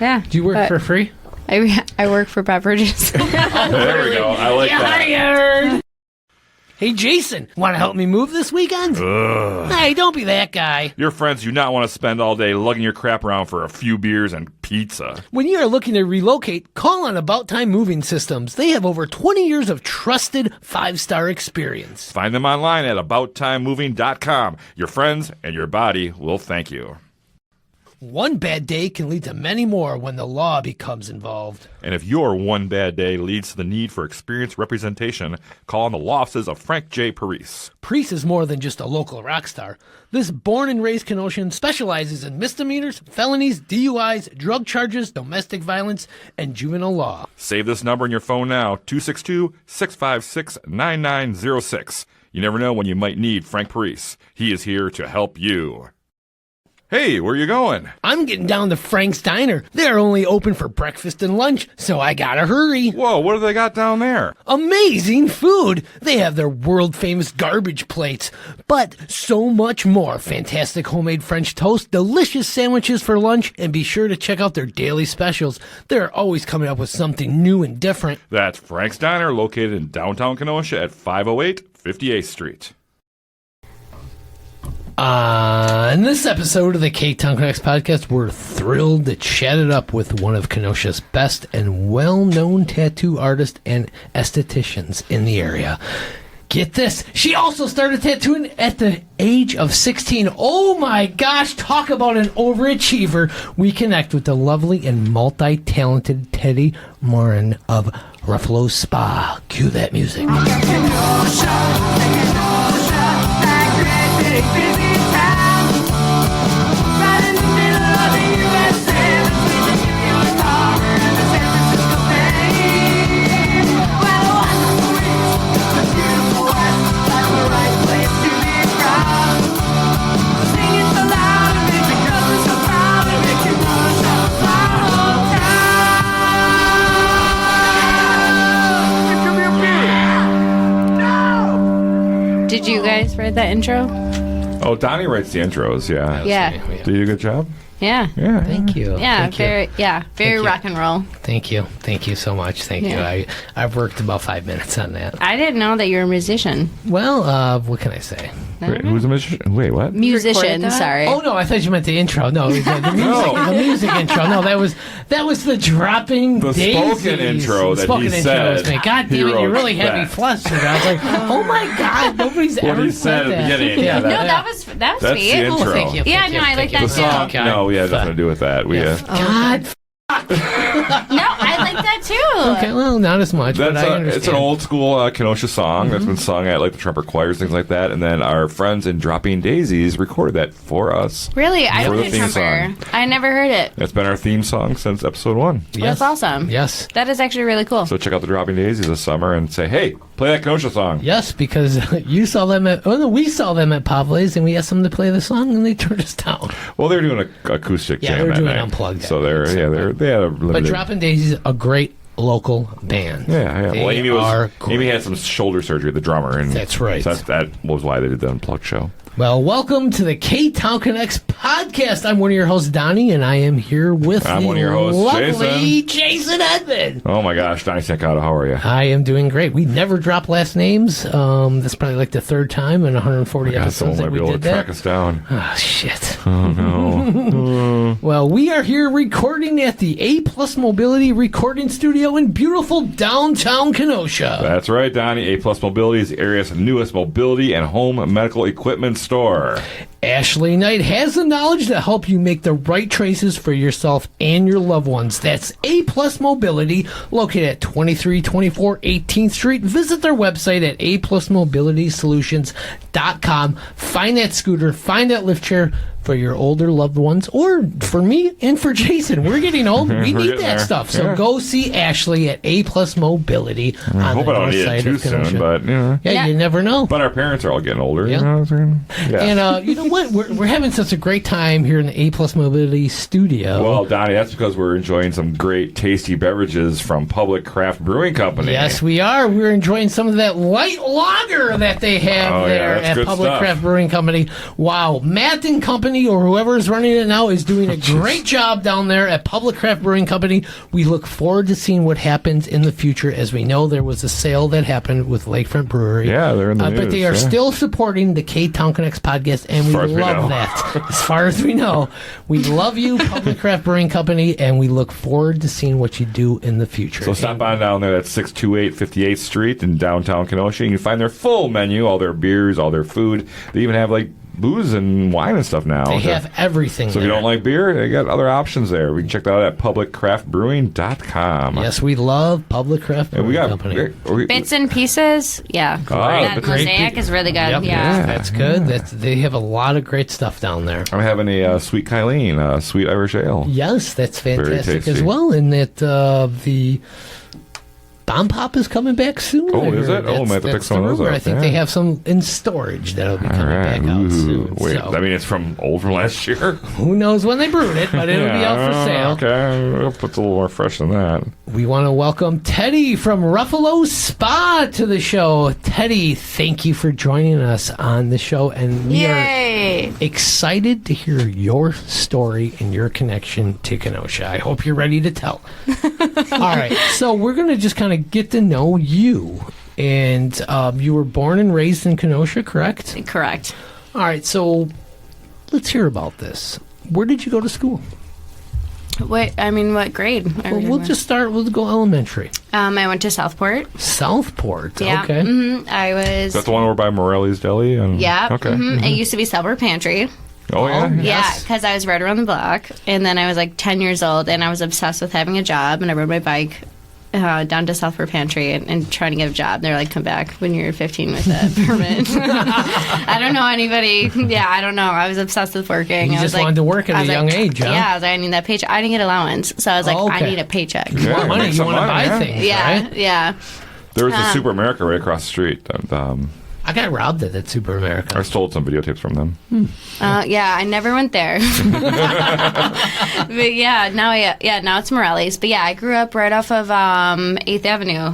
Yeah. Do you work for free? I work for beverages. There we go. I like that. Hired. Hey, Jason, want to help me move this weekend? Hey, don't be that guy. Your friends do not want to spend all day lugging your crap around for a few beers and pizza. When you are looking to relocate, call on About Time Moving Systems. They have over 20 years of trusted 5-star experience. Find them online at abouttimemoving.com. Your friends and your body will thank you. One bad day can lead to many more when the law becomes involved. And if your one bad day leads to the need for experienced representation, call on the law offices of Frank J. Parise. Parise is more than just a local rock star. This born and raised Kenosian specializes in misdemeanors, felonies, DUIs, drug charges, domestic violence, and juvenile law. Save this number in your phone now, 262-656-9906. You never know when you might need Frank Parise. He is here to help you. Hey, where you going? I'm getting down to Frank's Diner. They're only open for breakfast and lunch, so I gotta hurry. Whoa, what do they got down there? Amazing food! They have their world-famous garbage plates, but so much more. Fantastic homemade French toast, delicious sandwiches for lunch, and be sure to check out their daily specials. They're always coming up with something new and different. That's Frank's Diner, located in downtown Kenosha at 508 58th Street. In this episode of the Ktown Connects podcast, we're thrilled to chat it up with one of Kenosha's best and well-known tattoo artists and estheticians in the area. Get this, she also started tattooing at the age of 16. Oh my gosh, talk about an overachiever. We connect with the lovely and multi-talented Teddi Morin of Ruffolo Spa. Cue that music. Did you guys write that intro? Oh, Donnie writes the intros, yeah. Yeah. Did you do a good job? Yeah. Yeah. Thank you. Yeah, Thank you. very rock and roll. Thank you. Thank you so much. Thank you. I've worked about 5 minutes on that. I didn't know that you're a musician. Well, what can I say? Wait, who's a musician? Wait, what? Musician, sorry. Oh no, I thought you meant the intro. No, the music intro. No, that was the dropping The daisies. spoken intro that spoken he intro said. was me. God He damn it, you wrote really had me that. flustered. I was like, oh my God, nobody's What ever he said at the that. beginning. Yeah, No, that- that was That's sweet. the intro. Oh, thank you. Yeah, thank no, you, I like thank you. that The too. song, no, we had nothing to do with that. God. No, I like that too. Okay, well, not as much, but I understand. It's an old school Kenosha song that's been sung at like the trumpet choirs, things like that. And then our friends in Dropping Daisies recorded that for us. Really? I For don't the theme remember. song. I never heard it. It's been our theme song since episode 1. That's awesome. Yes. That is actually really cool. So check out the Dropping Daisies this summer and say, hey, play that Kenosha song. Yes, because you saw them we saw them at Pavle's, and we asked them to play the song, and they turned us down. Well, they're doing an acoustic Yeah, jam they were that doing night. unplugged. So they had a limited. But Dropping Daisies, a great local band. Yeah. They Well, Amy are great. Amy had some shoulder surgery, the drummer, and That's right. So that was why they did the unplugged show. Well, welcome to the Ktown Connects podcast. I'm one of your hosts, Donnie, and I am here with I'm the one of your hosts, lovely Jason Edmond. Oh my gosh, Donnie Stancado, how are you? I am doing great. We never drop last names. That's probably like the third time in 140 Someone episodes might that be we able to did track that. us down. Oh, shit. Oh no. Well, we are here recording at the A Plus Mobility Recording Studio in beautiful downtown Kenosha. That's right, Donnie. A Plus Mobility is the area's newest mobility and home medical equipment store. Ashley Knight has the knowledge to help you make the right choices for yourself and your loved ones. That's A Plus Mobility, located at 2324 18th Street. Visit their website at aplusmobilitysolutions.com. Find that scooter, find that lift chair for your older loved ones, or for me and for Jason. We're getting old. We We're need getting that there. stuff. So Yeah. go see Ashley at A Plus Mobility on I hope the I don't north need it side too of Kenosha. soon, but Yeah, you never know. But our parents are all getting older. Yeah. You know what I'm saying? Yeah. And you know what? We're having such a great time here in the A Plus Mobility studio. Well, Donnie, that's because we're enjoying some great, tasty beverages from Public Craft Brewing Company. Yes, we are. We're enjoying some of that light lager that they have Oh, yeah, there that's at good Public stuff. Craft Brewing Company. Wow. Matt and Company company or whoever is running it now is doing a great job down there at Public Craft Brewing Company. We look forward to seeing what happens in the future. As we know, there was a sale that happened with Lakefront Brewery. Yeah, they're in the news. But they are still supporting the Ktown Connects podcast, and we love that. As far as we know, we love you, Public Craft Brewing Company, and we look forward to seeing what you do in the future. So stop on down there. That's 628 58th Street in downtown Kenosha. You can find their full menu, all their beers, all their food. They even have like booze and wine and stuff now. They have everything. So if you don't like beer, they got other options there. We can check that out at publiccraftbrewing.com. Yes, we love Public Craft Brewing Company. Bits and Pieces, yeah. That Mosaic is really good. Yep. Yeah, that's good. They have a lot of great stuff down there. I'm having a Sweet Kylene, sweet Irish ale. Yes, that's fantastic as well. And that the Bomb Pop is coming back soon. Oh, is it? Oh, I might have to pick some of those up. I think they have some in storage that'll be coming back out soon. Wait, so. I mean, it's from last year? Who knows when they brewed it, but it'll be out for sale. Okay, I'll put a little more fresh than that. We want to welcome Teddi from Ruffolo Spa to the show. Teddi, thank you for joining us on the show, and we are excited to hear your story and your connection to Kenosha. I hope you're ready to tell. All right, so we're going to just kind of get to know you. And you were born and raised in Kenosha, correct? Correct. All right, so let's hear about this. Where did you go to school? What grade? Well, we'll just start. We'll go elementary. I went to Southport. Southport, yeah. Okay. Mm-hmm. I was... Is that the one over by Morelli's Deli? Yeah. Okay. Mm-hmm. It used to be Southport Pantry. Oh, yeah? Yeah, because I was right around the block. And then I was like 10 years old, and I was obsessed with having a job, and I rode my bike down to Southport Pantry and trying to get a job. They're like, come back when you're 15 with a permit. I don't know anybody. Yeah, I don't know. I was obsessed with working. You just wanted to work at a young age, huh? Yeah, I was like, I need that paycheck. I didn't get allowance, so I was like, I need a paycheck. You want money. You want to buy things, right? Yeah. There was a Super America right across the street. I got robbed at that Super America. I stole some videotapes from them. Yeah, I never went there. But now it's Morelli's. But yeah, I grew up right off of 8th Avenue.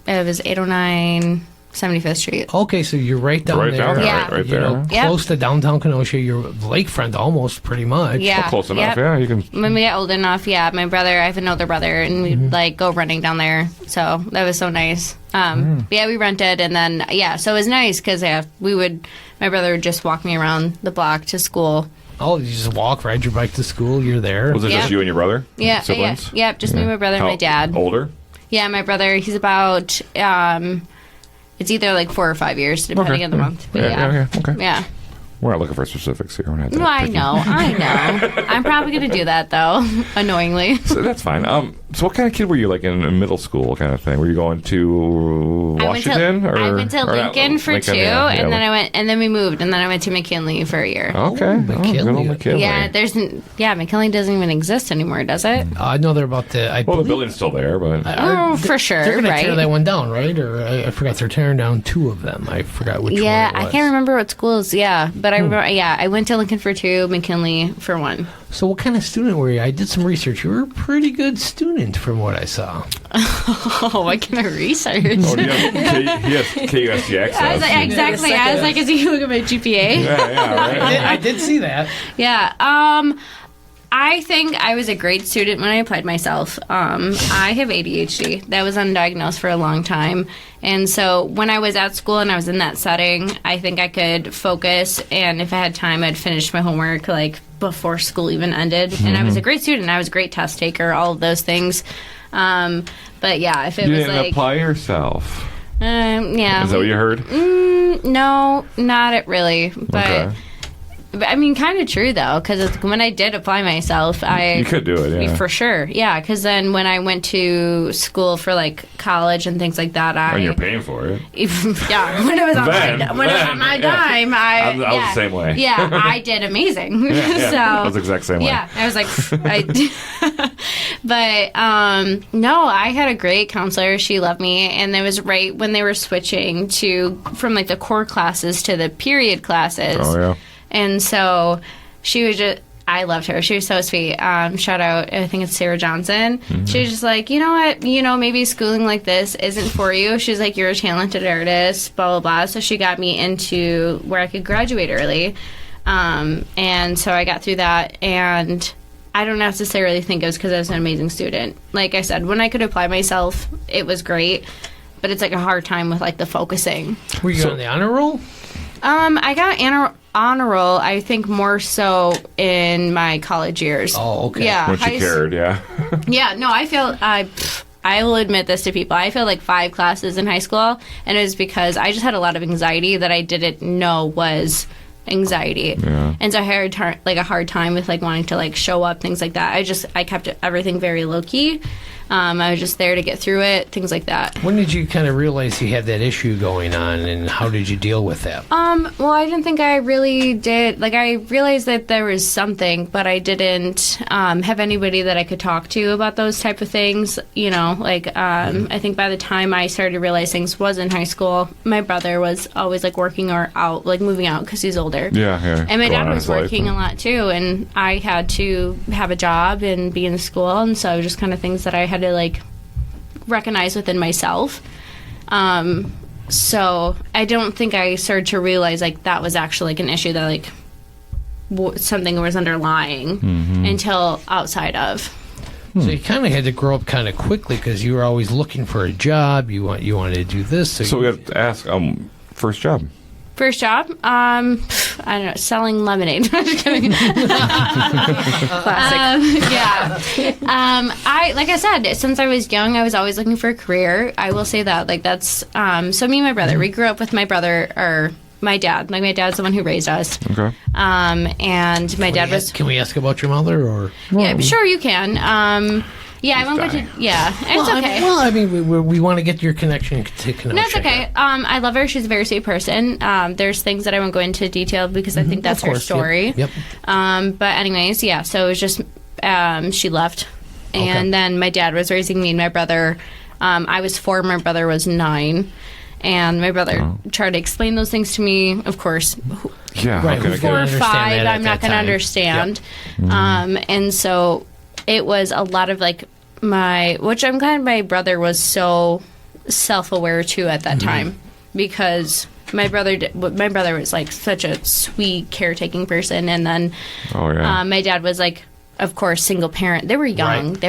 It was 809 75th Street. Okay, so you're right down there. Right there. Close to downtown Kenosha. You're lakefront almost, pretty much. Yeah. Oh, close enough, yeah. You can. When we get old enough, my brother, I have an older brother, and we'd like go running down there. So that was so nice. Yeah, we rented, and then, so it was nice because my brother would just walk me around the block to school. Oh, you just ride your bike to school, you're there. Was it just you and your brother? Yeah. Siblings? Yeah, just me and my brother and my dad. Older? Yeah, my brother, he's about, it's either like 4 or 5 years, depending on the month. But Okay. Yeah. We're not looking for specifics here. No, I know. I'm probably going to do that, though, annoyingly. So that's fine. So what kind of kid were you, like, in middle school kind of thing? Were you going to Washington? I went to Lincoln for two, and then we moved, and then I went to McKinley for a year. Okay. McKinley. Yeah, McKinley doesn't even exist anymore, does it? I know they're about to... the building's still there, but... for sure, they're going to tear that one down, right? Or I forgot they're tearing down 2 of them. I forgot which one it was. Yeah, I can't remember what schools, but I remember, I went to Lincoln for 2, McKinley for 1. So what kind of student were you? I did some research. You were a pretty good student from what I saw. Oh, what kind of research? He has KUSD access. I was like, exactly. I was like, is he look at my GPA? Yeah, right. I did see that. Yeah. I think I was a great student when I applied myself. I have ADHD. That was undiagnosed for a long time. And so when I was at school and I was in that setting, I think I could focus. And if I had time, I'd finish my homework like before school even ended. Mm-hmm. And I was a great student. I was a great test taker, all of those things. But yeah, if it was didn't apply yourself. Yeah. Is that what you heard? No, not really. But. Okay. I mean, kind of true, though, because when I did apply myself, You could do it, yeah. For sure, yeah, because then when I went to school for, like, college and things like that, And you're paying for it. Yeah, when it was on my dime, I was the same way. Yeah, I did amazing. Yeah, so, I was the exact same way. Yeah, I was like... But, no, I had a great counselor. She loved me, and it was right when they were switching from, like, the core classes to the period classes. Oh, yeah. And so she was just, I loved her. She was so sweet. Shout out, I think it's Sarah Johnson. Mm-hmm. She was just like, you know what, maybe schooling like this isn't for you. She's like, you're a talented artist, blah, blah, blah. So she got me into where I could graduate early. And so I got through that, and I don't necessarily think it was because I was an amazing student. Like I said, when I could apply myself, it was great, but it's like a hard time with like the focusing. Were you on the honor roll? I got honor roll, I think more so in my college years. Oh, okay. Yeah. When she cared, yeah. Yeah, no, I will admit this to people. I failed like 5 classes in high school, and it was because I just had a lot of anxiety that I didn't know was anxiety. Yeah. And so I had a hard time with like wanting to like show up, things like that. I kept everything very low key. I was just there to get through it, things like that. When did you kind of realize you had that issue going on, and how did you deal with that? Well, I didn't think I really did. Like, I realized that there was something, but I didn't have anybody that I could talk to about those type of things. You know, like, I think by the time I started to realize things was in high school, my brother was always, like, working or out, like, moving out because he's older. Yeah. And my Going dad on was his life working a lot, too, and I had to have a job and be in school, and so just kind of things that I had to, like, recognize within myself. So I don't think I started to realize like that was actually like an issue that like something was underlying until outside of. So you kind of had to grow up kind of quickly because you were always looking for a job. You wanted to do this. So we have to ask, first job. First job, I don't know, selling lemonade. I'm just kidding. Classic. Like I said, since I was young, I was always looking for a career. I will say that, like that's. So me and my brother, we grew up with my brother or my dad. Like my dad's the one who raised us. Okay. And my dad was. Can we ask about your mother or? Yeah, sure you can. Yeah, I won't go to. Yeah, it's okay. I mean, we want to get your connection to Kenosha. No, it's okay. I love her. She's a very sweet person. There's things that I won't go into detail because I think that's her story. Yep. But anyways, yeah. So it was just she left, and then my dad was raising me and my brother. I was 4. My brother was 9. And my brother tried to explain those things to me. Of course, Yeah. Right. Okay. 4 or 5, I'm not going to understand. Yep. And so it was a lot of like which I'm glad my brother was so self-aware too at that time, because my brother was like such a sweet caretaking person, and then my dad was like, of course, single parent. They were young. Right.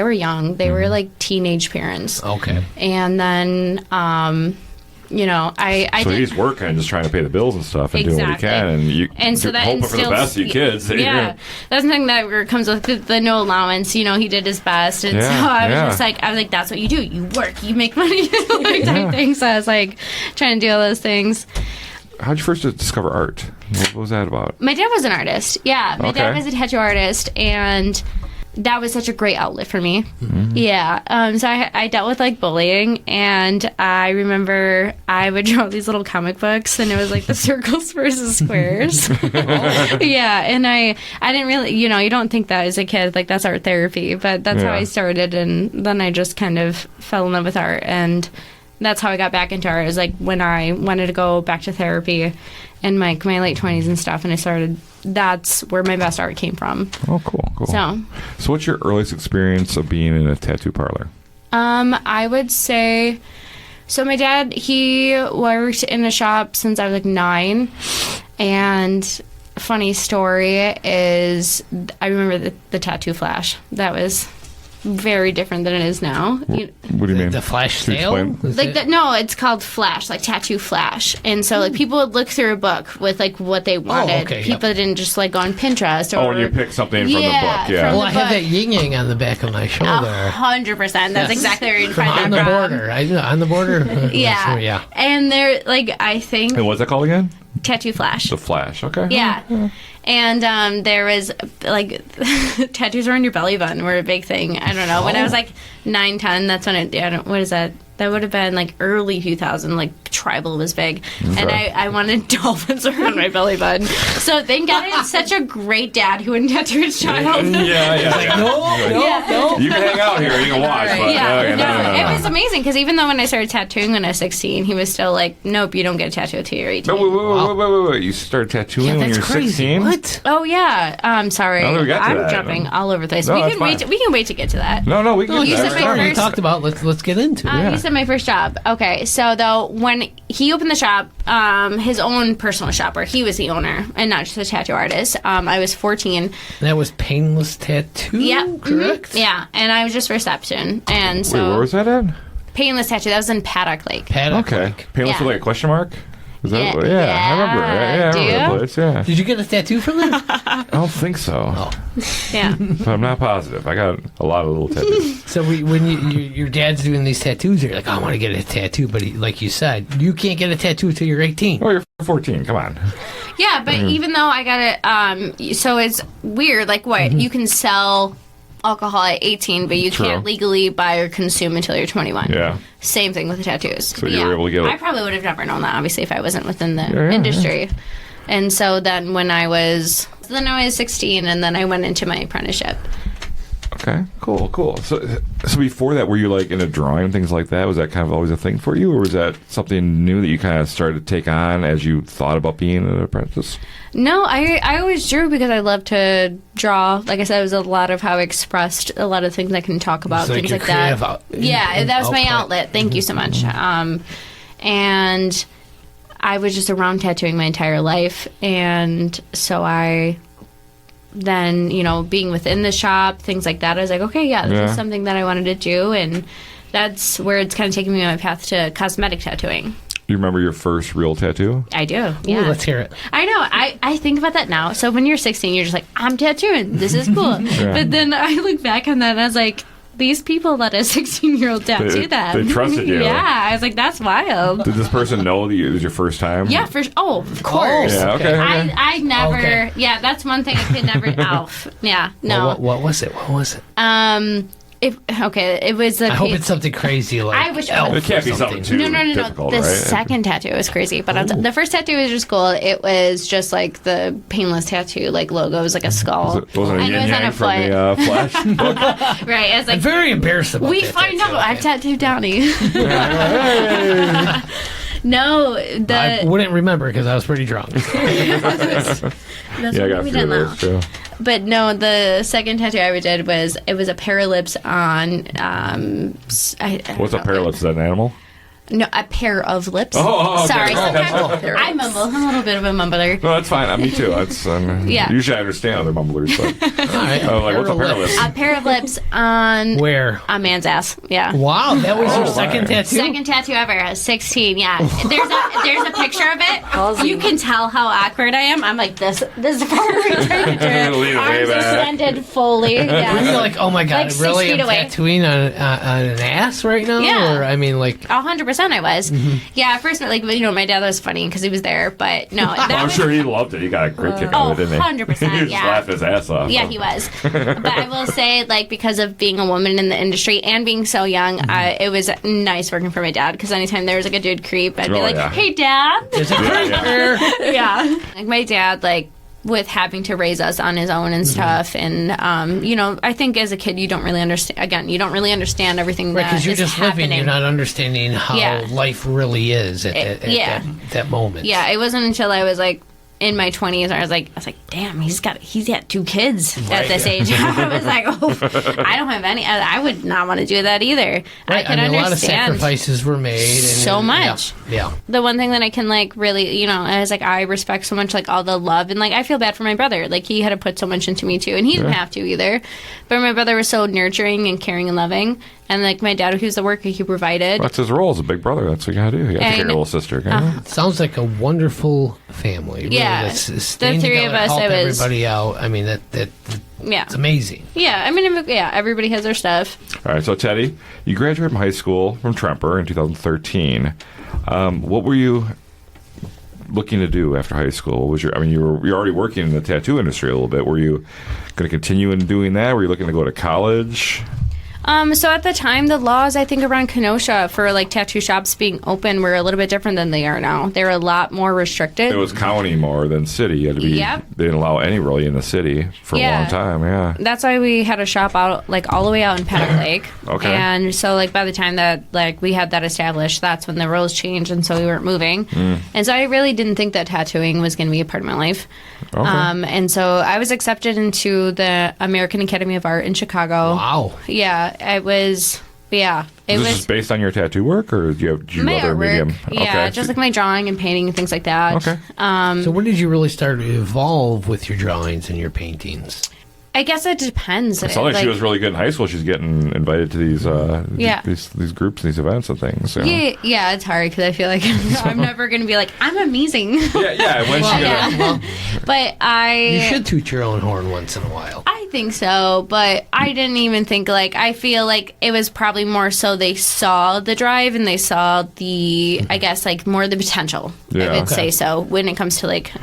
They were like teenage parents. Okay. And then you know, I So did, he's working and just trying to pay the bills and stuff and doing what he can, and so you're that hoping for the instills- best of your kids. Yeah, that's something that comes with the no allowance. You know, he did his best, and so I was just like, that's what you do. You work, you make money, like type thing. So I was like trying to do all those things. How'd you first discover art? What was that about? My dad was an artist. Yeah, my dad Okay. was a tattoo artist, and that was such a great outlet for me. Yeah. So I dealt with like bullying, and I remember I would draw these little comic books, and it was like the circles versus squares. Yeah. And I didn't really, you know, you don't think that as a kid, like that's art therapy, but that's how I started. And then I just kind of fell in love with art, and that's how I got back into art. It was like when I wanted to go back to therapy in my late 20s and stuff, and I started. That's where my best art came from. Oh, cool. So what's your earliest experience of being in a tattoo parlor? I would say, so my dad, he worked in a shop since I was like 9, and funny story is I remember the tattoo flash. That was very different than it is now. What do you mean? The flash Can you sale? explain? Is Like it- that? No, it's called Flash, like tattoo Flash. And so like people would look through a book with like what they wanted. okay, People didn't just like go on Pinterest or. Oh, and you pick something from the book. Yeah, Yeah. from Well, I the have book. that yin yang on the back of my shoulder. 100%. That's exactly where you'd From find on that the from. border. On the border. Yeah. Yeah. And they're like, I think And what's that called again? Tattoo Flash. The Flash. Okay. Yeah. And there was, like, tattoos around your belly button were a big thing. I don't know. When I was, like, 9, 10, that's when what is that? That would have been, like, early 2000. Like, tribal was big. And I wanted dolphins around my belly button. So thank God I had such a great dad who wouldn't tattoo his child. Yeah. No. You can hang out here. You can watch. But Yeah, no. it was amazing because even though when I started tattooing when I was 16, he was still like, "Nope, you don't get a tattoo until you're 18." No, wait. You started tattooing when you were 16? What? Oh yeah, sorry, Oh, we got to I'm that. jumping all over the place. No, we that's can fine. wait. We can wait to get to that. No, we can. you said my Sorry, you first- talked about. Let's get into it. You said my first job. Okay, so though when he opened the shop, his own personal shop, where he was the owner and not just a tattoo artist. I was 14. And that was Painless Tattoo, correct? Mm-hmm. Yeah, and I was just reception. And so, Wait, where was that at? Painless Tattoo, that was in Paddock Lake. Paddock Okay. Lake. Painless with like a question mark? Is that, I remember. Yeah, I Do remember that place, yeah. Did you get a tattoo from there? I don't think so. Yeah. But I'm not positive. I got a lot of little tattoos. So when your dad's doing these tattoos, you're like, I want to get a tattoo. But like you said, you can't get a tattoo until you're 18. Oh, you're 14. Come on. Yeah, but even though I got it, so it's weird. Like, what? You can sell alcohol at 18, but you can't legally buy or consume until you're 21. Yeah. Same thing with the tattoos. So you were able to get it. I probably would have never known that, obviously, if I wasn't within the industry. And so then when I was 16, and then I went into my apprenticeship. Okay, cool. So before that, were you like into drawing and things like that? Was that kind of always a thing for you, or was that something new that you kind of started to take on as you thought about being an apprentice? No, I always drew because I love to draw. Like I said, it was a lot of how I expressed a lot of things I can talk about, things like that. That was my outlet. Thank you so much. And I was just around tattooing my entire life, and so I then, being within the shop, things like that, I was like, okay, this is something that I wanted to do, and that's where it's kind of taken me on my path to cosmetic tattooing. Do you remember your first real tattoo? I do, yeah. Ooh, let's hear it. I know. I think about that now. So when you're 16, you're just like, I'm tattooing. This is cool. But then I look back on that, and I was like, these people let a 16-year-old tattoo them. They trusted you. Yeah, I was like, that's wild. Did this person know that it was your first time? Yeah, of course. Yeah, okay. I never, that's one thing I could never, yeah, no. Well, what was it? It was I hope it's something crazy like I wish it can't be something too difficult, The right? second tattoo was crazy, but the first tattoo was just cool. It was just like the Painless Tattoo logo. It was like a skull. Wasn't a yin-yang from the Flash book? Right. I was like, I'm very embarrassed about we that find tattoo. out. I've tattooed Downey. No, I wouldn't remember because I was pretty drunk. That's I what got we a few did of now. those too. But no, the second tattoo I ever did was a pair of lips on. What's a pair of lips? Is that an animal? No, a pair of lips. Oh, okay. Sorry, sometimes Oh. I mumble. I'm a little bit of a mumbler. No, that's fine. Me too. That's Yeah. Usually I understand other mumblers, but All right. what's a pair of lips? A pair of lips on Where? a man's ass. Yeah. Wow, that was your second wow. tattoo? Second tattoo ever at 16. Yeah. There's a picture of it. You can tell how awkward I am. I'm like this. This is far Lean way arms back. extended fully. Were you Yeah. like, oh my God, Like 6 really? feet I'm away. tattooing on an ass right now? Yeah. Or, I mean, like... 100% I was. Yeah. At first, my dad was funny because he was there, but no. I'm sure he loved it. He got a great kick out of it, didn't he? 100%. He just Yeah. laughed his ass off. Yeah, he was. But I will say, because of being a woman in the industry and being so young, it was nice working for my dad because anytime there was a dude creep, I'd be like, yeah. hey, Dad. There's a creep here. Yeah. My dad, with having to raise us on his own and stuff. And, I think as a kid, you don't really understand. Again, you don't really understand everything Right, that because you're is just happening. living. You're not understanding how life really is at that moment. Yeah, it wasn't until I was in my 20s, I was like, damn, he's got 2 kids at this age. I was like, I don't have any. I would not want to do that either. Right. I can a understand. lot of sacrifices were made. So much. Yeah. The one thing that I can really, I was I respect so much all the love, and I feel bad for my brother. He had to put so much into me too, and he didn't have to either. But my brother was so nurturing and caring and loving, and my dad, who's the worker, he provided. That's his role as a big brother. That's what you gotta do. You gotta take care of your little sister. It sounds like a wonderful family. Really. Yeah. That's The three of us, help it was- everybody out. I mean, Yeah. it's amazing. Yeah, I mean, everybody has their stuff. All right, so Teddi, you graduated from high school from Tremper in 2013. What were you looking to do after high school? What was you're already working in the tattoo industry a little bit. Were you going to continue in doing that? Were you looking to go to college? So at the time, the laws, I think, around Kenosha for tattoo shops being open were a little bit different than they are now. They're a lot more restricted. It was county more than city. You had to be. Yep. They didn't allow any really in the city for a long time. Yeah. That's why we had a shop out all the way out in Paddock Lake. Okay. And so by the time that we had that established, that's when the rules changed, and so we weren't moving. And so I really didn't think that tattooing was going to be a part of my life. Okay. And so I was accepted into the American Academy of Art in Chicago. Wow. Yeah, it was Yeah. It Is this was just based on your tattoo work, or do you do my other artwork. medium? Yeah, just like my drawing and painting and things like that. Okay. So when did you really start to evolve with your drawings and your paintings? I guess it depends. It sounded like she was really good in high school. She's getting invited to these these groups, these events and things. So. Yeah, it's hard because I feel like I'm never going to be like, I'm amazing. Yeah. When she Well, But you should toot your own horn once in a while. I think so, but I didn't even think, like, I feel like it was probably more so they saw the drive and they saw the, I guess, like, more the potential, Yeah. I would say so, when it comes to, like,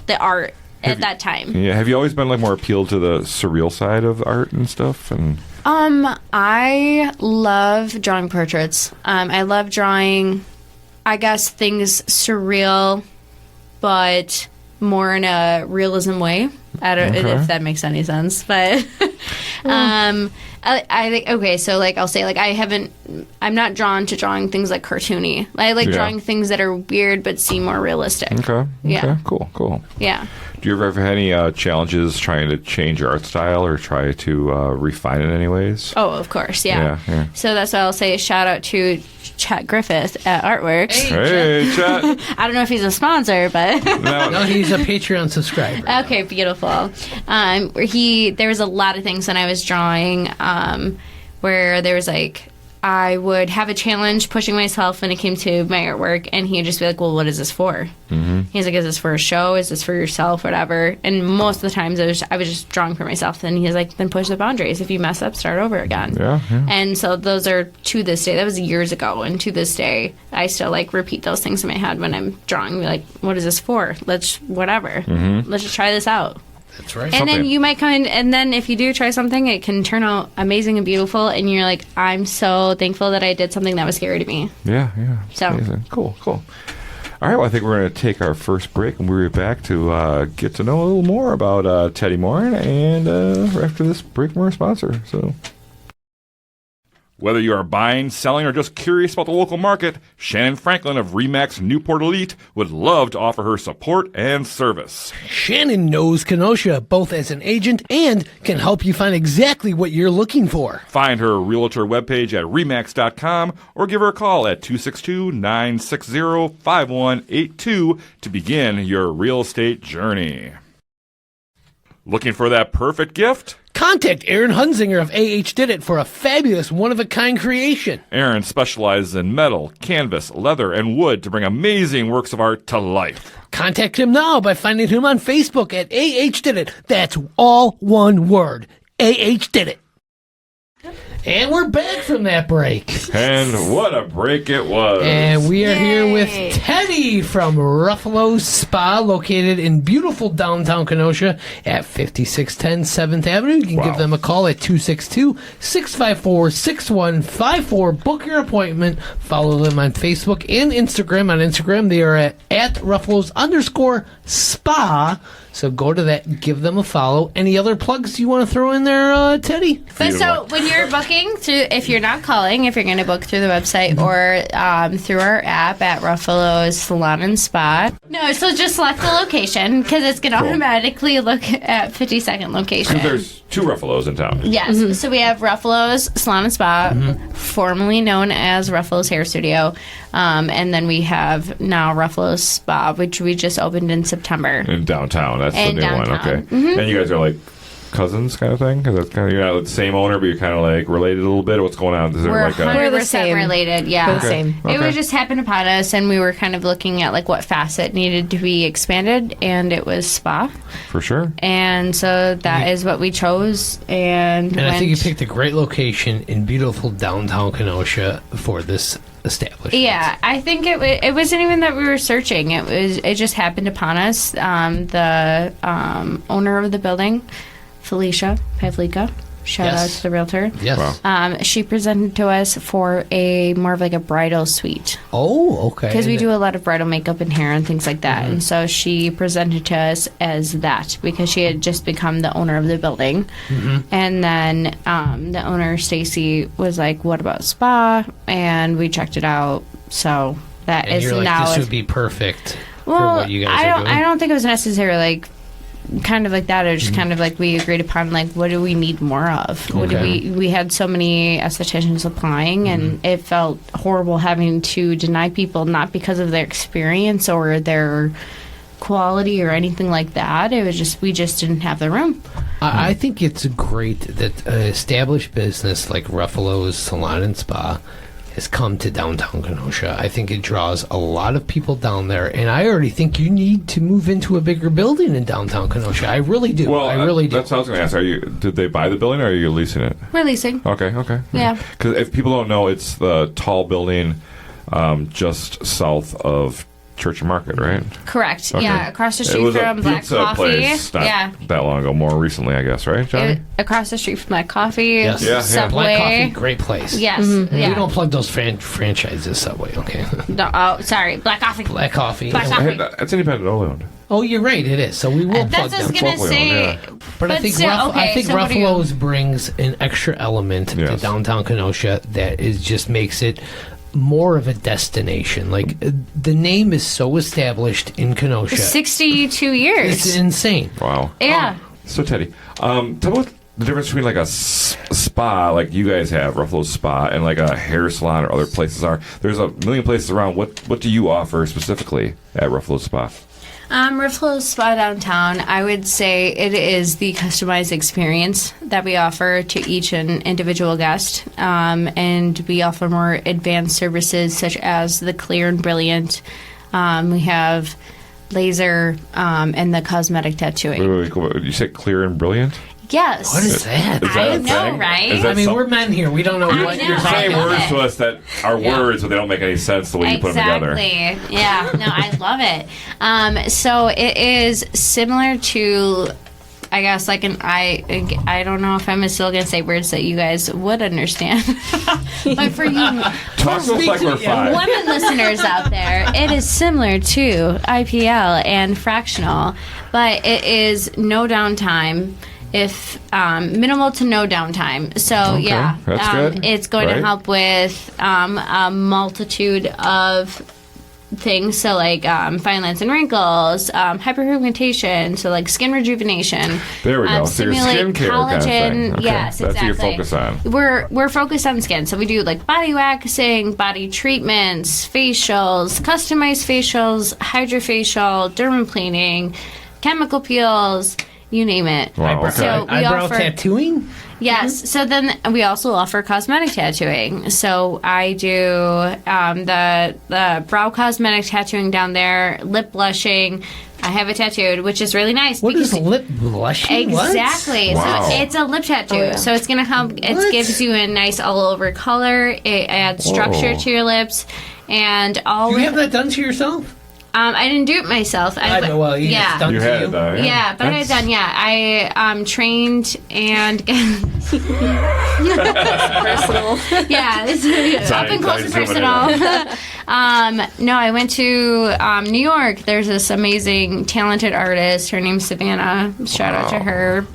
the art at that time. Yeah. Have you always been like more appealed to the surreal side of art and stuff? And I love drawing portraits. I love drawing, I guess, things surreal, but more in a realism way. I don't know if that makes any sense, but I think, okay, so like I'll say, like, I'm not drawn to drawing things like cartoony. I like drawing things that are weird but seem more realistic. Okay. Yeah. Cool. Yeah. Do you ever have any challenges trying to change your art style or try to refine it in any ways? Oh, of course, yeah. So that's why I'll say shout out to Chet Griffith at Artworks. Hey, Chet. I don't know if he's a sponsor, but No, he's a Patreon subscriber. okay, beautiful. There was a lot of things when I was drawing where there was like, I would have a challenge pushing myself when it came to my artwork, and he'd just be like, well, what is this for? Mm-hmm. He's like, is this for a show? Is this for yourself? Whatever. And most of the times I was just drawing for myself. And he's like, then push the boundaries. If you mess up, start over again. Yeah. And so those are, to this day, that was years ago, and to this day, I still like repeat those things in my head when I'm drawing. Like, what is this for? Let's just try this out. That's right. And then you might come in, and then if you do try something, it can turn out amazing and beautiful, and you're like, I'm so thankful that I did something that was scary to me. Yeah. So amazing. Cool. All right, well, I think we're going to take our first break, and we'll be back to get to know a little more about Teddi Morin, and after this break, more sponsor. So, whether you are buying, selling, or just curious about the local market, Shannyn Franklin of ReMax Newport Elite would love to offer her support and service. Shannyn knows Kenosha, both as an agent and can help you find exactly what you're looking for. Find her realtor webpage at remax.com or give her a call at 262-960-5182 to begin your real estate journey. Looking for that perfect gift? Contact Aaron Hunzinger of AHDidIt for a fabulous one-of-a-kind creation. Aaron specializes in metal, canvas, leather, and wood to bring amazing works of art to life. Contact him now by finding him on Facebook at AHDidIt. That's all one word, AHDidIt. And we're back from that break. And what a break it was. And we are here with Yay. Teddi from Ruffolo Spa, located in beautiful downtown Kenosha at 5610 7th Avenue. You can give them a call at 262-654-6154. Book your appointment. Follow them on Facebook and Instagram. On Instagram, they are at Ruffalo's_spa. So go to that, give them a follow. Any other plugs you want to throw in there, Teddi? But so when you're booking, if you're not calling, if you're going to book through the website or through our app at Ruffalo's Salon and Spa. No, so just select the location because it's going to automatically look at 52nd location. There's two Ruffalos in town. Yes. So we have Ruffalo's Salon and Spa, formerly known as Ruffalo's Hair Studio. And then we have now Ruffalo's Spa, which we just opened in September. In downtown. That's In the new one. downtown. Okay. And you guys are like cousins kind of thing? Because that's kind of, you're not the same owner, but you're kind of like related a little bit. What's going on? Is there We're like a... 100% same. related, yeah. We're the same. It would just happen upon us, and we were kind of looking at like what facet needed to be expanded, and it was spa. For sure. And so that is what we chose. And I think you picked a great location in beautiful downtown Kenosha for this establishment. Yeah, I think it wasn't even that we were searching. It just happened upon us. The owner of the building, Felicia Pavlika, shout out to the realtor. Yes. Wow. She presented to us for a more of like a bridal suite. Oh, okay. Because we do a lot of bridal makeup and hair and things like that. And so she presented to us as that because she had just become the owner of the building. And then the owner, Stacy, was like, what about spa? And we checked it out. So that And is you're like, now... this would be perfect for well, what you guys are doing. I don't think it was necessarily like kind of like that. It was just kind of like we agreed upon, like, what do we need more of? What do we had so many estheticians applying, and it felt horrible having to deny people, not because of their experience or their quality or anything like that. It was just, we just didn't have the room. I think it's great that an established business like Ruffolo's Salon and Spa has come to downtown Kenosha. I think it draws a lot of people down there, and I already think you need to move into a bigger building in downtown Kenosha. I really do. Well, I really do. That's what I was going to ask. Did they buy the building, or are you leasing it? We're leasing. Okay. Yeah. Because if people don't know, it's the tall building just south of Church and Market, right? Correct. Okay. Yeah, across the It street was from a Black pizza Coffee. place not that long ago, more recently, I guess, right, Johnny? Across the street from Black Coffee. Yes. Yeah. Subway. Black Coffee, great place. Yes. Yeah. We don't plug those franchises, Subway, okay? No, oh, sorry. Black Coffee. Black Coffee. Black Coffee. Hey, it's independent owned. Oh, you're right, it is. So we will plug That's what I was them. going to Folklore, say. yeah. But I think still, I think so what do you- Ruffalo's brings an extra element to Yes. downtown Kenosha that is just makes it more of a destination. Like the name is so established in Kenosha. 62 years. It's insane. Wow. Yeah. So, Teddi, tell me what the difference between like a spa, like you guys have, Ruffalo's Spa, and like a hair salon or other places are. There's a million places around. What do you offer specifically at Ruffalo's Spa? Ruffolo's Spa downtown, I would say it is the customized experience that we offer to each and individual guest. And we offer more advanced services such as the Clear and Brilliant. We have laser and the cosmetic tattooing. Wait, you said Clear and Brilliant? Yes. What is that? Is that I a know, thing? right? Is that I mean, some- we're men here. We don't know I what know, you're You're I saying talking love about. words it. to us that are words, but they don't make any sense the way you put them together. Exactly. Yeah. No, I love it. So it is similar to, I guess, like I don't know if I'm still going to say words that you guys would understand. But for you Talk to us like we're five. women listeners out there, it is similar to IPL and fractional, but it is no downtime. If minimal to no downtime. So Okay, yeah, that's good. it's going Right. to help with a multitude of things. So like fine lines and wrinkles, hyperpigmentation, so like skin rejuvenation. There we go. So your stimulate skincare kind of thing. collagen. Okay. Yes, That's what you exactly. focus on. We're focused on skin, so we do like body waxing, body treatments, facials, customized facials, hydrofacial, dermaplaning, chemical peels. You name it. Wow, okay. So we Eyebrow offer tattooing? yes. So then we also offer cosmetic tattooing. So I do the brow cosmetic tattooing down there, lip blushing. I have it tattooed, which is really nice. What because is lip blushing? What? exactly. Wow. So it's a lip tattoo. So it's gonna help. What? It gives you a nice all over color. It adds structure Whoa. to your lips, and all. You have that done to yourself? I didn't do it myself. I know, well, it's yeah. done You to had you. it though, yeah? Yeah, but I had done. Yeah, I trained and Personal. yeah, it's up and close and personal. No, I went to New York. There's this amazing, talented artist. Her name's Savannah. Shout out to her.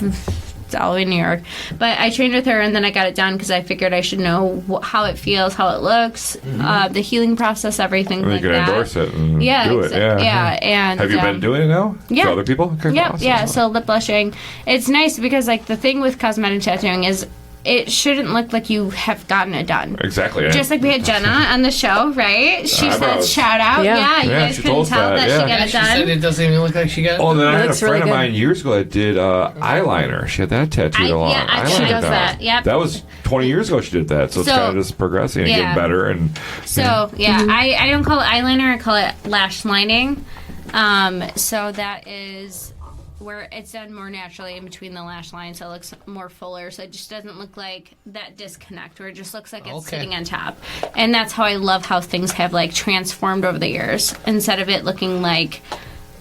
It's all the way in New York. But I trained with her, and then I got it done because I figured I should know how it feels, how it looks, the healing process, everything And like you can that. endorse it and Yeah, do it. Yeah. yeah, and Have you been doing it now? yeah. For other people? Okay, Yep, awesome. yeah. So lip blushing, it's nice because like the thing with cosmetic tattooing is it shouldn't look like you have gotten it done. Exactly. Yeah. Just like we had Jenna on the show, right? She said Eyebrows. shout out. Yeah. Yeah, you Yeah, guys she couldn't told us tell that, that yeah. she got it She said done. it doesn't even look like she got it. Oh, then I had a looks friend really of good. mine years ago that did eyeliner. She had that tattooed along. yeah, I- eyeliner she does down. that, yep. That was 20 years ago she did that. So it's So- kind of just progressing and yeah. getting better. And So yeah, I don't call it eyeliner. I call it lash lining. So that is where it's done more naturally in between the lash lines, so it looks more fuller. So it just doesn't look like that disconnect, where it just looks like it's Okay. sitting on top. And that's how I love how things have like transformed over the years, instead of it looking like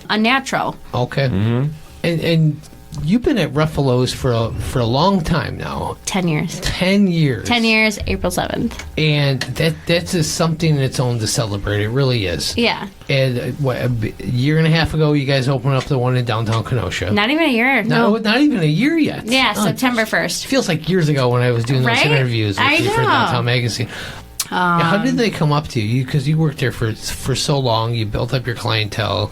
unnatural. Okay. Mm-hmm. And you've been at Ruffalo's for a long time now. 10 years. 10 years. 10 years, April 7th. And that's just something in its own to celebrate. It really is. Yeah. And a year and a half ago, you guys opened up the one in downtown Kenosha. Not even a year. No, not even a year yet. Yeah, Oh, September It 1st. feels like years ago when I was doing those Right? interviews with I you for know. Downtown Magazine. How did they come up to you? Because you worked there for so long, you built up your clientele.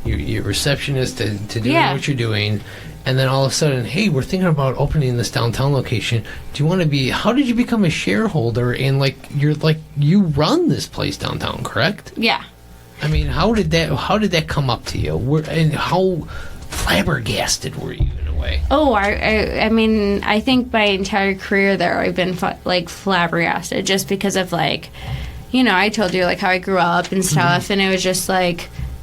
your receptionist to doing Yeah. what you're doing, and then all of a sudden, hey, we're thinking about opening this downtown location. Do you want to be? How did you become a shareholder? And you run this place downtown, correct? Yeah. I mean, how did that come up to you? And how flabbergasted were you in a way? Oh, I mean, I think my entire career there, I've been flabbergasted just because of I told you how I grew up and stuff, and it was just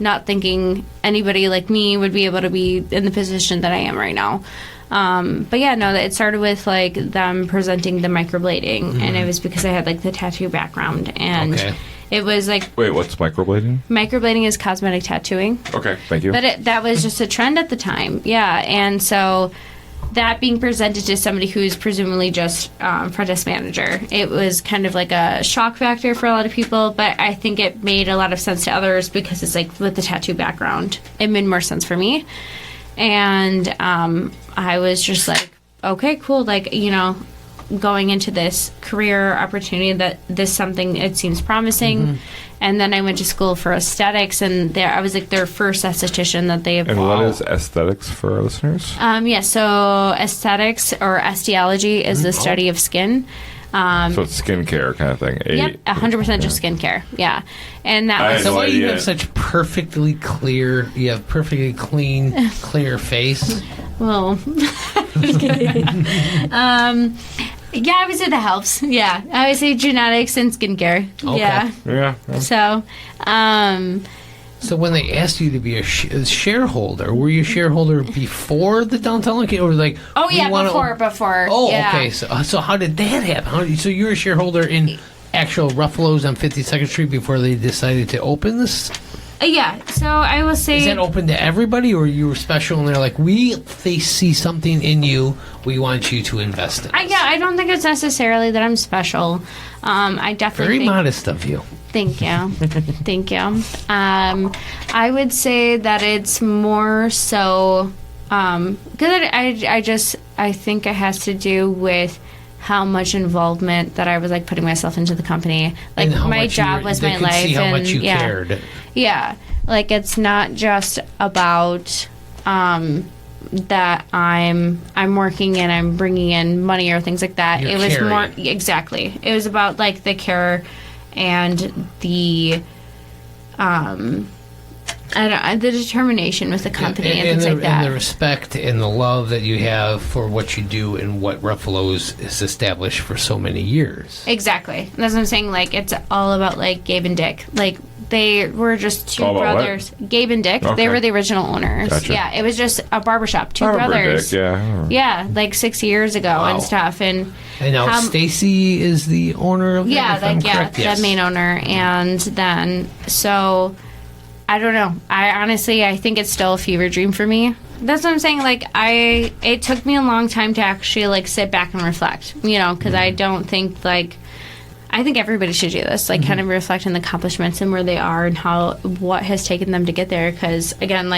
not thinking anybody like me would be able to be in the position that I am right now. But yeah, no, it started with them presenting the microblading, and it was because I had the tattoo background, and it was Wait, what's microblading? Microblading is cosmetic tattooing. Okay, thank you. But that was just a trend at the time, yeah, and so that being presented to somebody who's presumably just front desk manager, it was kind of a shock factor for a lot of people, but I think it made a lot of sense to others because it's with the tattoo background. It made more sense for me. And I was just okay, cool, going into this career opportunity that this something, it seems promising. And then I went to school for aesthetics, and I was their first esthetician that they evolved. And what is aesthetics for our listeners? Yeah, so aesthetics or osteology is the study of skin. So it's skincare kind of thing. Yep, 100% just skincare. Yeah, and that I was had no Why you idea. have such perfectly clear, you have perfectly clean, clear face. well. Just kidding. Yeah, I would say that helps. Yeah, I would say genetics and skincare. Okay. Yeah. Yeah. So, So when they asked you to be a shareholder, were you a shareholder before the downtown location, or oh we yeah, wanna before. Oh, yeah. okay. So how did that happen? So you're a shareholder in actual Ruffalo's on 52nd Street before they decided to open this? Yeah. So I will say. Is that open to everybody, or you were special and they're they see something in you, we want you to invest in? Yeah, I don't think it's necessarily that I'm special. I definitely Very think, modest of you. Thank you. Thank you. I would say that it's more so because I think it has to do with how much involvement that I was putting myself into the company. And how My much you job were- was they my could life, see how and much you yeah, cared. yeah. It's not just about that I'm working and I'm bringing in money or things like that. You're it was caring. more exactly. It was about the care and the the determination with the company and things like that. And the respect and the love that you have for what you do and what Ruffalo's is established for so many years. Exactly. That's what I'm saying. It's all about Gabe and Dick. They were just two All about brothers. Gabe and Dick. Okay. They were the original owners. Gotcha. Yeah, it was just a barbershop. Two I remember brothers. Dick, yeah. Yeah, 6 years ago Wow. and stuff. And now Stacy is the owner of yeah, that, if I'm correct? the Yes. main owner. And then so I don't know. I think it's still a fever dream for me. That's what I'm saying. It took me a long time to actually sit back and reflect. Because I don't think I think everybody should do this. Kind of reflect on the accomplishments and where they are and what has taken them to get there. Because again,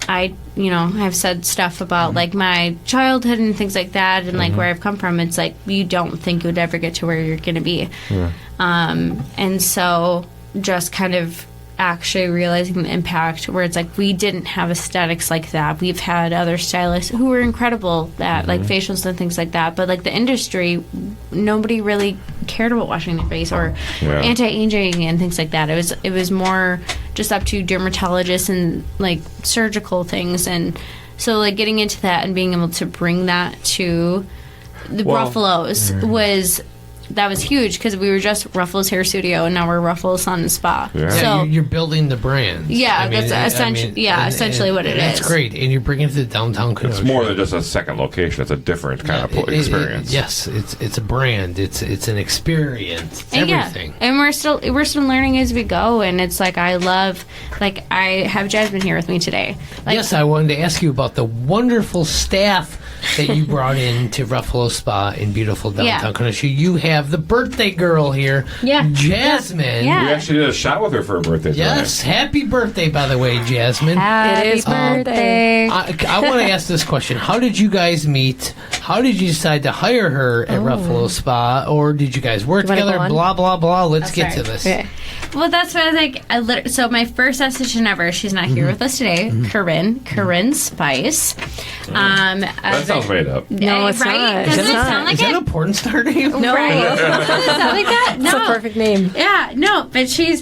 I've said stuff about my childhood and things like that, and where I've come from. It's you don't think you would ever get to where you're going to be. Yeah. And so just kind of actually realizing the impact where it's we didn't have aesthetics like that. We've had other stylists who were incredible at facials and things like that, but the industry, nobody really cared about washing their face or anti-aging and things like that. It was more just up to dermatologists and surgical things, and so getting into that and being able to bring that to the Ruffolos was huge because we were just Ruffalo's Hair Studio and now we're Ruffalo's Sun and Spa. Yeah. So you're building the brand. yeah, that's essentially what it is. It's great, and you're bringing it to downtown Kenosha. It's more than just a second location. It's a different kind of experience. Yes, it's a brand. It's an experience. It's And everything. and we're still learning as we go, and it's I love I have Jasmine here with me today. Yes, I wanted to ask you about the wonderful staff that you brought in to Ruffolo Spa in beautiful downtown Kenosha. You have the birthday girl here, Jasmine. Yeah. We actually did a shot with her for her birthday. Yes, happy birthday, by the way, Jasmine. Happy It is birthday. I want to ask this question. How did you guys meet? How did you decide to hire her at Ruffalo Spa? Or did you guys work You wanna together? go on? Blah, blah, blah. Let's get to this. Okay. Well, that's what I was like. So my first esthetician ever, she's not here with us today, Corinne Spice. That sounds made up. No, it's right? not. Doesn't It's it not. sound like Is that it? a porn star name? No. Right? Doesn't it sound like that? It's a No. perfect name. Yeah, no, but she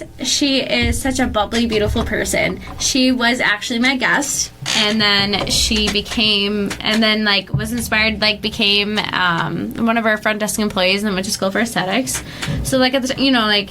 is such a bubbly, beautiful person. She was actually my guest, and then she became, and then like was inspired, like became one of our front desk employees, and then went to school for aesthetics. So like at the, like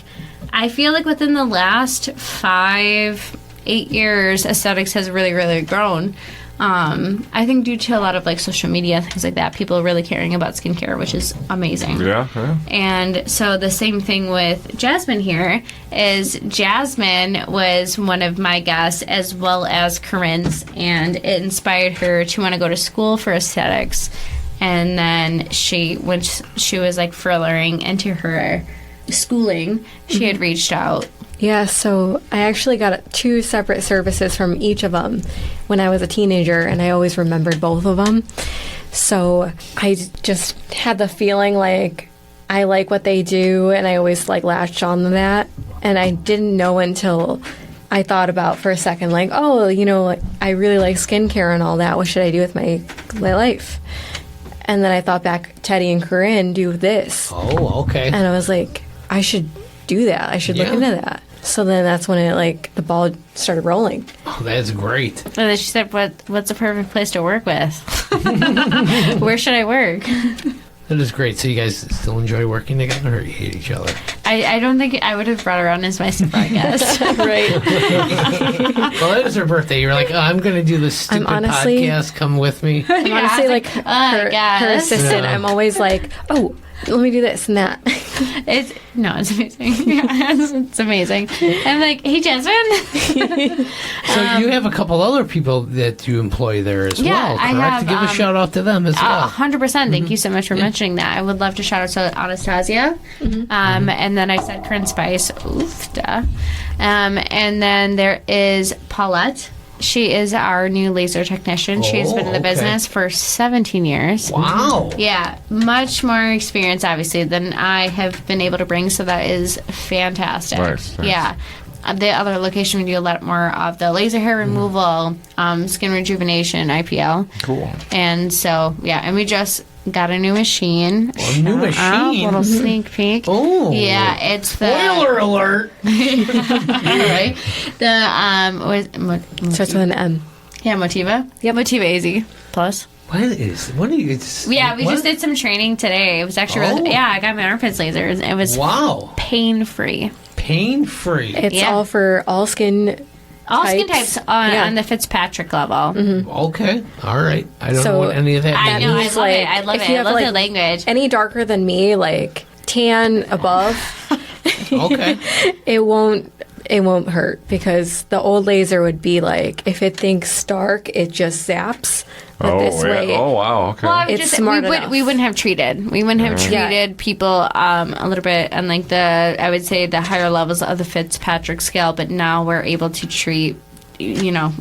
I feel like within the last 5-8 years, aesthetics has really, really grown. I think due to a lot of like social media, things like that, people really caring about skincare, which is amazing. Yeah. And so the same thing with Jasmine here is Jasmine was one of my guests as well as Corinne's, and it inspired her to want to go to school for aesthetics. And then when she was like furthering into her schooling, she had reached out. Yeah, so I actually got 2 separate services from each of them when I was a teenager, and I always remembered both of them. So I just had the feeling like I like what they do, and I always like latched on to that. And I didn't know until I thought about for a second, like, oh, like, I really like skincare and all that. What should I do with my life? And then I thought back, Teddi and Corinne do this. Oh, okay. And I was like, I should do that. I should look into that. So then that's when the ball started rolling. Oh, that's great. And then she said, what's a perfect place to work with? Where should I work? That is great. So you guys still enjoy working together, or you hate each other? I don't think I would have brought her on as my surprise guest. Right. Well, it was her birthday. You were like, oh, I'm going to do this stupid honestly- podcast. Come with me. I'm honestly like her guess. assistant. Yeah. I'm always like, oh, let me do this and that. It's amazing. Yeah, it's amazing. I'm like, hey, Jasmine. So you have a couple other people that you employ there as Yeah, well, I correct? have, Give a shout out to them as well. 100%. Thank you so much for mentioning that. I would love to shout out to Anastasia. And then I said Corinne Spice. Oof, duh. And then there is Paulette. She is our new laser technician. She's been in the okay. business for 17 years. Wow. Yeah, much more experience, obviously, than I have been able to bring, so that is fantastic. Nice. Yeah. The other location, we do a lot more of the laser hair removal, skin rejuvenation, IPL. Cool. And so, yeah, and we just got a new machine. A new machine? Little sneak peek. Oh. Yeah, it's the... Spoiler alert. right? The, Starts with an M. yeah, Motiva. Yeah, Motiva AZ Plus. What are you? Yeah, we what? just did some training today. It was actually really, Oh. I got my armpits lasered. It was Wow. pain-free. Pain-free. It's Yeah. all for all skin. All skin Types. types on, Yeah. on the Fitzpatrick level. Okay. All right. I don't know So, what any of that I means. know, I means, love it. like, I love if it. you I have, love like, the language. Any darker than me, like tan above, Okay. it won't hurt, because the old laser would be like, if it thinks dark, it just zaps. But this way, Oh, wow. Okay. Well, I would It's smart enough. we wouldn't have treated. We wouldn't have Yeah. treated people a little bit on like I would say the higher levels of the Fitzpatrick scale, but now we're able to treat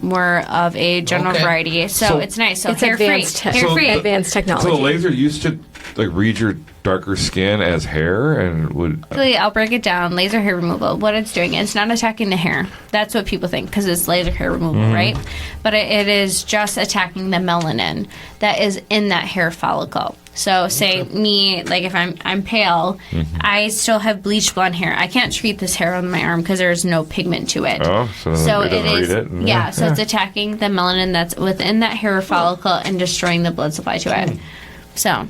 more of a general Okay. variety. So it's nice. So it's hair free. advanced, Hair free. advanced So technology. the laser used to like read your darker skin as hair and would. Basically, I'll break it down. Laser hair removal. What it's doing, it's not attacking the hair. That's what people think because it's laser hair removal, right? But it is just attacking the melanin that is in that hair follicle. So, say me, like if I'm pale, I still have bleached blonde hair. I can't treat this hair on my arm because there's no pigment to it. Oh, so it doesn't read it. Yeah, so it's attacking the melanin that's within that hair follicle and destroying the blood supply to it. So.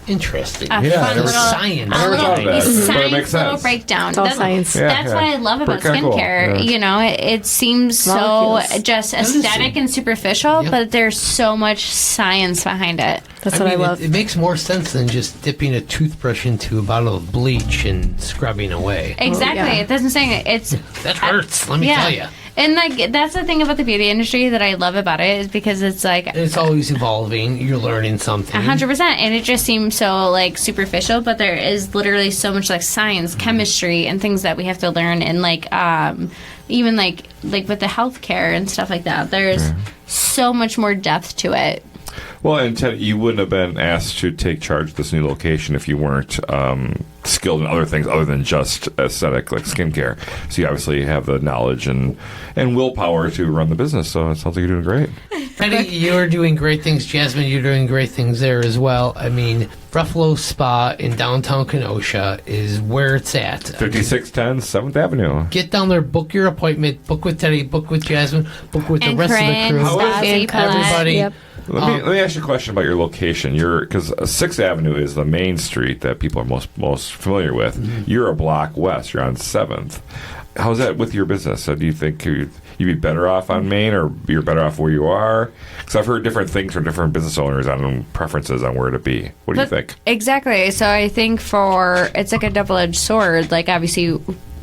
Interesting. A Yeah, fun never- little, Science. a Never little thought of that, but it science makes little sense. breakdown. It's all science. Yeah, That's yeah. what I love about Pretty cool. skincare. Yeah. It seems so Molecules. just is aesthetic and superficial, Yep. but there's so much science behind it. That's what I mean, love. It makes more sense than just dipping a toothbrush into a bottle of bleach and scrubbing away. Exactly. yeah. It doesn't say it's. That hurts, let me tell you. And like that's the thing about the beauty industry that I love about it is because it's like It's always evolving. You're learning something. 100%, and it just seems so like superficial, but there is literally so much like science, chemistry, and things that we have to learn, and like even like with the healthcare and stuff like that. There's so much more depth to it. Well, and Ted, you wouldn't have been asked to take charge of this new location if you weren't skilled in other things other than just aesthetic, like skincare. So you obviously have the knowledge and willpower to run the business. So it sounds like you're doing great. Teddi, you're doing great things. Jasmine, you're doing great things there as well. I mean, Ruffolo Spa in downtown Kenosha is where it's at. 5610 7th Avenue. Get down there, book your appointment, book with Teddi, book with Jasmine, book with the rest of the crew. Stassi, Everybody. Yep. Let me ask you a question about your location. Because 6th Avenue is the main street that people are most familiar with. Mm-hmm. You're a block west. You're on 7th. How's that with your business? So do you think you'd be better off on Main, or you're better off where you are? Because I've heard different things from different business owners on preferences on where to be. What do you think? Exactly. So I think it's like a double-edged sword. Like obviously,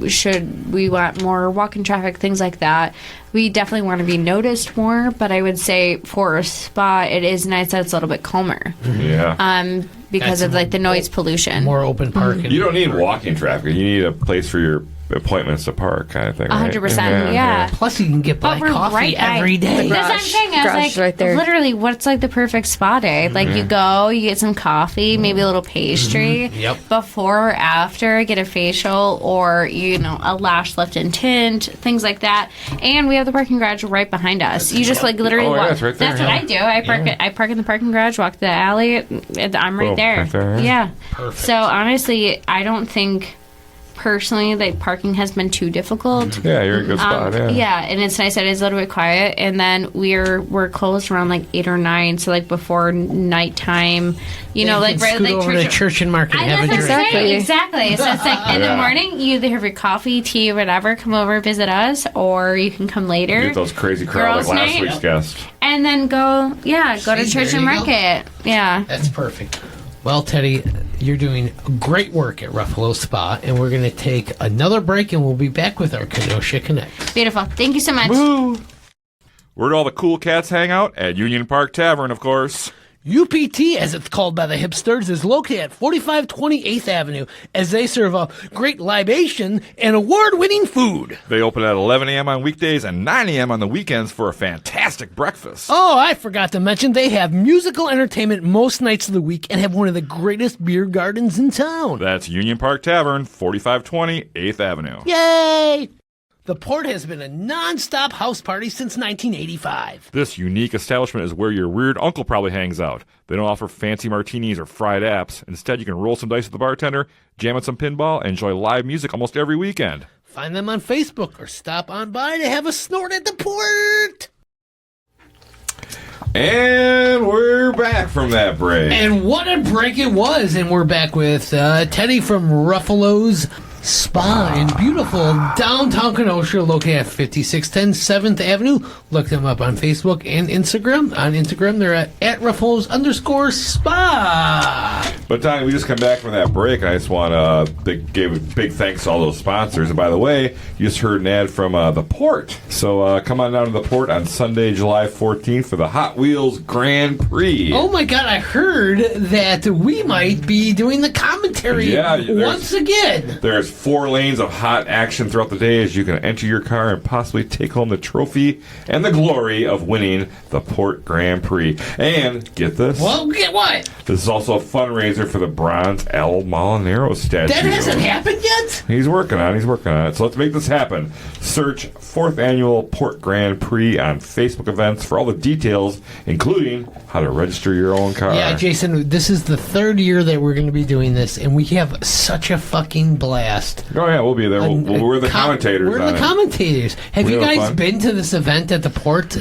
should we want more walk-in traffic, things like that? We definitely want to be noticed more. But I would say for a spa, it is nice that it's a little bit calmer. Yeah. Because of like the noise pollution. More open parking. You don't need walking traffic. You need a place for your appointments to park, kind of thing. 100%. Yeah. Plus, you can get black we're coffee right by every day. That's what I'm saying. I Garage was like, right there. literally, what's like the perfect spa day? Like you go, you get some coffee, maybe a little pastry. Yep. Before or after, get a facial or a lash lift and tint, things like that. And we have the parking garage right behind us. You just like literally Oh, yeah, walk. it's right there, That's what I do. I park in the parking garage, walk the alley. I'm right Boom, there. right there, yeah. Yeah. Perfect. So honestly, I don't think personally that parking has been too difficult. Yeah, you're in a good spot. Yeah, and it's nice that it's a little bit quiet. And then we're closed around like 8 or 9, so like before nighttime, like right scoot like over to Church and Market and have a that's drink. what I'm saying. Exactly. So it's like in the Yeah. morning, you either have your coffee, tea, whatever, come over visit us, or you can come later. Get those crazy crowds like Girls' last night. week's guest. And then go to See, Church there and you go. Market. Yeah. That's perfect. Well, Teddi, you're doing great work at Ruffalo Spa, and we're going to take another break, and we'll be back with our Kenosha Connect. Beautiful. Thank you so much. Woo! Where do all the cool cats hang out? At Union Park Tavern, of course. UPT, as it's called by the hipsters, is located at 4520 8th Avenue, as they serve a great libation and award-winning food. They open at 11 a.m. on weekdays and 9 a.m. on the weekends for a fantastic breakfast. Oh, I forgot to mention they have musical entertainment most nights of the week and have one of the greatest beer gardens in town. That's Union Park Tavern, 4520 8th Avenue. Yay! The Port has been a non-stop house party since 1985. This unique establishment is where your weird uncle probably hangs out. They don't offer fancy martinis or fried apps. Instead, you can roll some dice with the bartender, jam at some pinball, and enjoy live music almost every weekend. Find them on Facebook or stop on by to have a snort at the Port. And we're back from that break. And what a break it was. And we're back with Teddi from Ruffalo's Spa in beautiful downtown Kenosha, located at 5610 7th Avenue. Look them up on Facebook and Instagram. On Instagram, they're at Ruffalo's_spa. But Donnie, we just come back from that break, and I just want to give a big thanks to all those sponsors. And by the way, you just heard an ad from the Port. So come on down to the Port on Sunday, July 14th for the Hot Wheels Grand Prix. Oh my God, I heard that we might be doing the commentary once again. There's 4 lanes of hot action throughout the day as you can enter your car and possibly take home the trophy and the glory of winning the Port Grand Prix. And get this. Well, get what? This is also a fundraiser for the bronze Al Molinaro statue. That hasn't happened yet? He's working on it. So let's make this happen. Search 4th Annual Port Grand Prix on Facebook events for all the details, including how to register your own car. Yeah, Jason, this is the 3rd year that we're going to be doing this, and we have such a fucking blast. Oh, yeah, we'll be there. We're the commentators. We're the commentators. Have you guys fun. been to this event at the Port?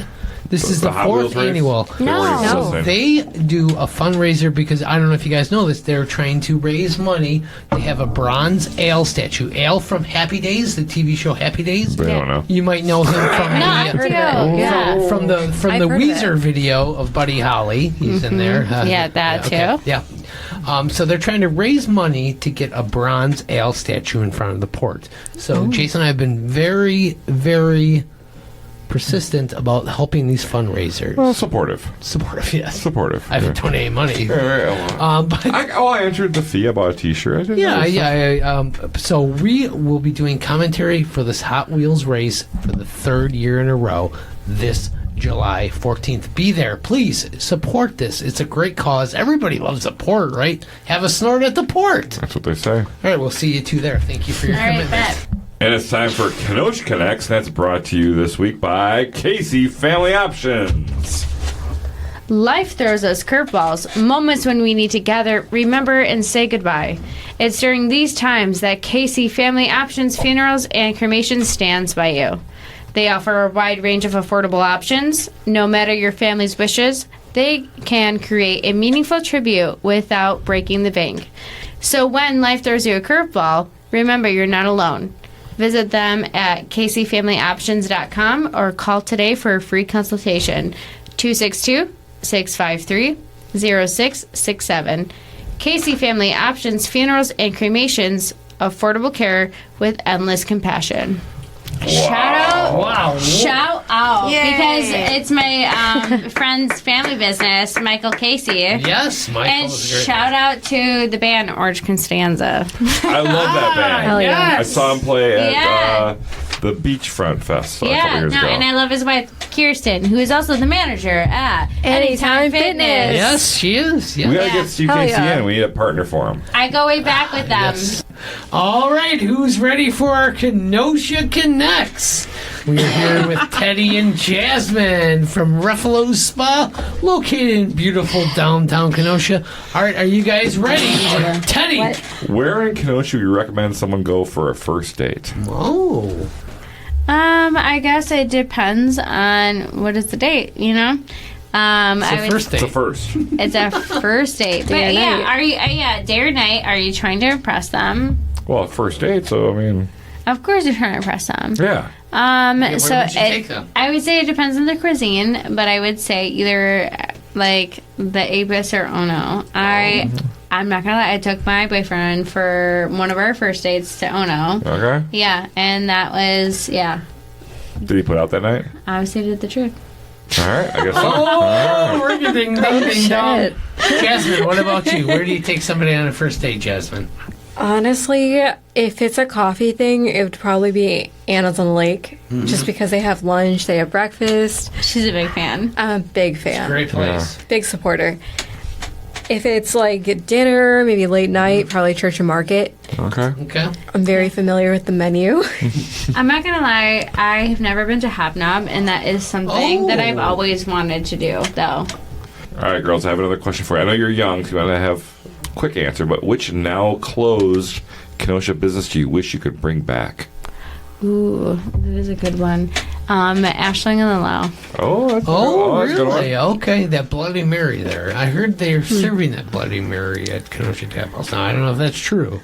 This is the Hot Wheels 4th race? annual. No. So they do a fundraiser because I don't know if you guys know this. They're trying to raise money. They have a bronze Al statue. Al from Happy Days, the TV show Happy Days. I don't know. You might know him from No, I've heard of it. Yeah. from the I've heard of Weezer it. video of Buddy Holly. He's in there. Yeah, that okay. too. Yeah. So they're trying to raise money to get a bronze Al statue in front of the Port. So Jason and I have been very, very persistent about helping these fundraisers. Well, supportive. Supportive, yes. Supportive. I haven't donated money. But I entered the fee. I bought a T-shirt. So we will be doing commentary for this Hot Wheels race for the 3rd year in a row this July 14th. Be there. Please support this. It's a great cause. Everybody loves a port, right? Have a snort at the port. That's what they say. All right, we'll see you two there. Thank you for your commitment. Bet. And it's time for Kenosha Connects. That's brought to you this week by Casey Family Options. Life throws us curveballs, moments when we need to gather, remember, and say goodbye. It's during these times that Casey Family Options Funerals and Cremations stands by you. They offer a wide range of affordable options. No matter your family's wishes, they can create a meaningful tribute without breaking the bank. So when life throws you a curveball, remember you're not alone. Visit them at caseyfamilyoptions.com or call today for a free consultation. 262-653-0667. Casey Family Options Funerals and Cremations. Affordable care with endless compassion. Wow. Shout out. Yay. Because it's my friend's family business, Michael Casey. Yes, Michael. And shout out to the band Orange Constanza. I love that band. Hell yeah. I saw him play at the Beachfront Fest a couple years ago. And I love his wife, Kirsten, who is also the manager at Anytime Fitness. Yes, she is. Yeah. We gotta get Steve Hell Casey yeah. in. We need a partner for him. I go way back with them. Yes. All right, who's ready for our Kenosha Connects? We're here with Teddi and Jasmine from Ruffolo Spa, located in beautiful downtown Kenosha. All right, are you guys ready? Teddi. Where in Kenosha would you recommend someone go for a first date? Oh. I guess it depends on what is the date, you know? First date. It's a first. It's a first date. But Day or yeah, night. are you day or night? Are you trying to impress them? Well, first date, so I mean, Of course you're trying to impress them. yeah. where So would you take them? I would say it depends on the cuisine, but I would say either like the Abus or Ono. I'm not gonna lie, I took my boyfriend for one of our first dates to Ono. Okay. Yeah, and that was Did he put out that night? obviously did the trick. All right, I guess so. Oh, ring-a-ding, ding, dong. Shit. Jasmine, what about you? Where do you take somebody on a first date, Jasmine? Honestly, if it's a coffee thing, it would probably be Anna's on the Lake. Just because they have lunch, they have breakfast. She's a big fan. I'm a big fan. Great place. Big supporter. If it's like dinner, maybe late night, probably Church and Market. Okay. Okay. I'm very familiar with the menu. I'm not gonna lie, I have never been to Hobnob, and that is something that I've always wanted to do, though. All right, girls, I have another question for you. I know you're young, so you want to have a quick answer, but which now closed Kenosha business do you wish you could bring back? Ooh, that is a good one. Ashling and the Low. Oh, that's Oh, that's a good one. really? Okay, that Bloody Mary there. I heard they're serving that Bloody Mary at Kenosha Tap House. Now, I don't know if that's true.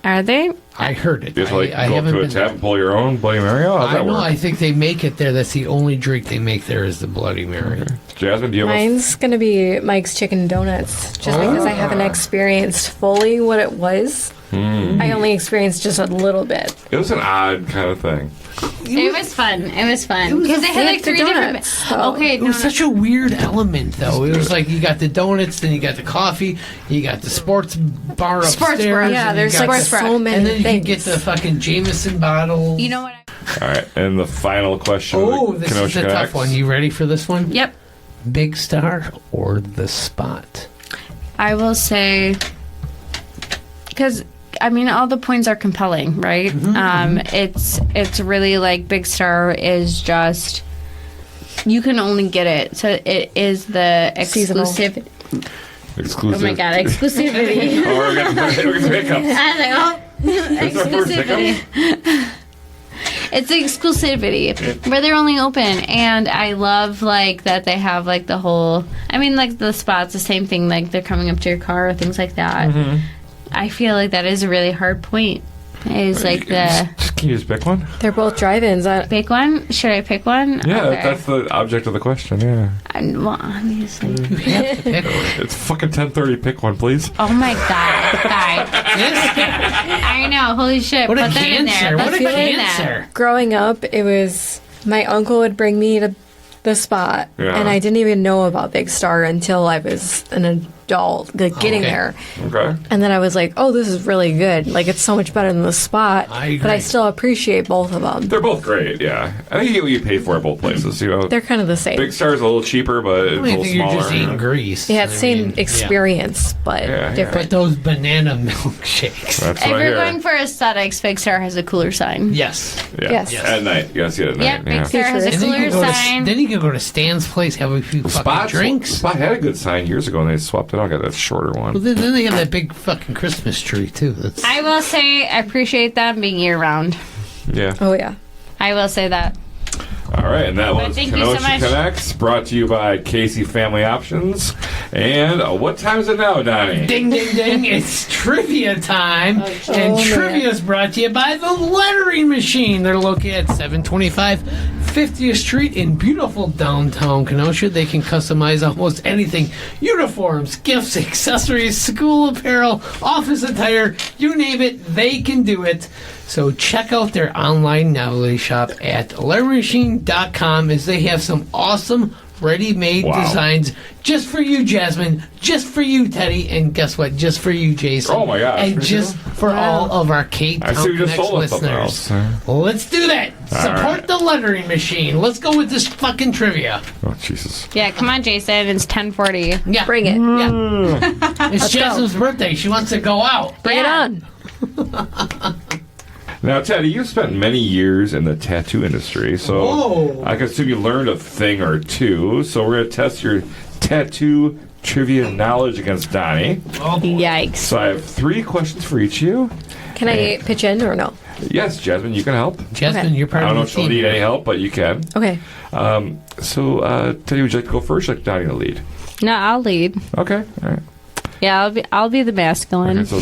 Are they? I heard it. You have to like I go up haven't to a been tap there. and pull your own Bloody Mary out? How's I that know. work? I think they make it there. That's the only drink they make there is the Bloody Mary. Jasmine, do you have Mine's going to be Mike's Chicken Donuts, just because I haven't experienced fully what it was. I only experienced just a little bit. It was an odd kind of thing. It was fun. It was fun. was Because a they had like fancy 3 different... donuts, so- Okay, It was such a weird element, though. It was like you got the donuts, then you got the coffee, you got the sports bar Sports upstairs. bar, and Yeah, you there's got like the- so many And then you things. can get the fucking Jameson bottle. You know what? All right, and the final question. Oh, of the this is Kenosha a tough Connects. one. You ready for this one? Yep. Big Star or The Spot? I will say... Because... I mean, all the points are compelling, right? It's really like Big Star is just you can only get it, so it is the Seasonal. exclusive. Exclusive. Oh my god, exclusivity! Oh, we're getting hiccups. I was like, That's our first exclusivity. It's the exclusivity where they're only open, and I love like that they have like the whole. I mean, like the spots, the same thing. Like they're coming up to your car or things like that. I feel like that is a really hard point. Is like the Can you just pick one? They're both drive-ins. pick one. Should I pick one? Yeah, Okay. that's the object of the question. Yeah, Well, obviously. You have to pick one. it's fucking 10:30. Pick one, please. Oh my god, guys! I know. Holy shit! What a Put that in there. cancer. Let's What a put it in there. cancer. Growing up, it was my uncle would bring me to the spot, Yeah. and I didn't even know about Big Star until I was an adult, like getting Okay. there. Okay. And then I was like, oh, this is really good. Like, it's so much better than the spot. I But I agree. still appreciate both of them. They're both great, yeah. I think you get what you pay for at both places, you know. They're kind of the same. Big Star's a little cheaper, but it's a I little think you're smaller. just eating grease. Yeah, it's I same mean, experience, but Yeah. But different. those banana milkshakes. That's If what I you're hear. going for aesthetics, Big Star has a cooler sign. Yes. Yeah. Yes. At night. You gotta see it at Yep, night. Big Yeah. Star has a And then you, cooler can go to, sign. then you can go to Stan's place, have a few fucking drinks. Spot had a good sign years ago, and they swapped it out. Got that shorter one. Well, then they have that big fucking Christmas tree too. That's I will say I appreciate them being year round. Yeah. Oh, yeah. I will say that. All right, and that But was thank you so Kenosha much. Connects, brought to you by Casey Family Options. And what time is it now, Donnie? ding ding ding! It's trivia time, and man. trivia is brought to you by the Lettering Machine. They're located at 725 50th Street in beautiful downtown Kenosha. They can customize almost anything: uniforms, gifts, accessories, school apparel, office attire, you name it, they can do it. So check out their online novelty shop at letteringmachine.com, as they have some awesome ready-made Wow. designs just for you, Jasmine, just for you, Teddy, and guess what? Just for you, Jason. Oh, my gosh. And just for all of our Ktown I see you just Connects sold us something listeners. else. Let's do that. Support right. the Lettering Machine. Let's go with this fucking trivia. Oh, Jesus. Yeah, come on, Jason. It's 10:40. Yeah. Bring it. Yeah. It's Jasmine's birthday. She wants to go out. Bring it on. Now, Teddy, you've spent many years in the tattoo industry, so Whoa. I can assume you learned a thing or two. So we're going to test your tattoo trivia knowledge against Donnie. Oh, boy. Yikes. So I have 3 questions for each of you. Can I pitch in or no? Yes, Jasmine, you can help. Jasmine, Okay. you're I part don't know of if the she'll team. need any help, but you can. Okay. So, Teddy, would you like to go first? Or like Donnie to lead? No, I'll lead. Okay, all right. Yeah, I'll be the masculine. Okay, so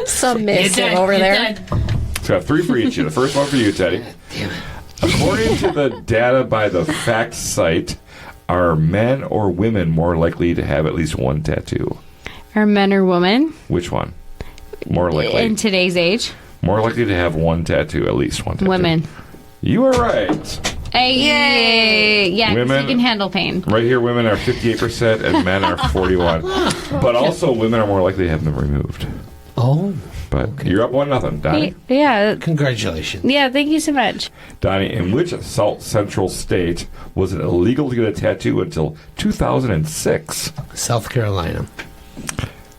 Submissive over there. I have 3 for each of you. The first one for you, Teddy. Damn it. According to the data by the Fact site, are men or women more likely to have at least one tattoo? Are men or women Which one? More likely. in today's age? More likely to have one tattoo, at least one tattoo. Women. You are right. Hey, yay! Yeah, 'cause Women- you can handle pain. Right here, women are 58% and men are 41. But also, women are more likely to have them removed. Oh, But you're up 1-0, Donnie. Yeah, congratulations. yeah. Thank you so much. Donnie, in which South Central state was it illegal to get a tattoo until 2006? South Carolina.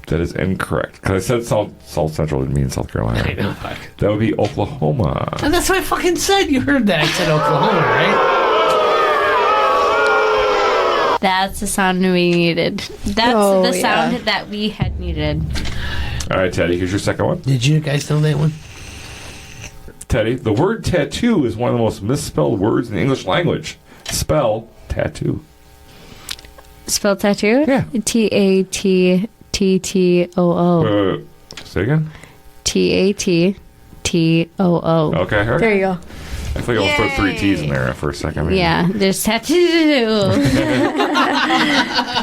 That is incorrect. Because I said South Central didn't mean South Carolina. I know. Fuck. That would be Oklahoma. And that's what I fucking said. You heard that. I said Oklahoma, right? That's the sound we needed. That's Oh, the sound yeah. that we had needed. All right, Teddy, here's your second one. Did you guys know that one? Teddy, the word tattoo is one of the most misspelled words in the English language. Spell tattoo. Spell tattoo? Yeah. TATTTOO. Say again? TATTOO. Okay, I heard. There you go. I think I'll put 3 T's in there for a second. Maybe. Yeah, there's tattoo.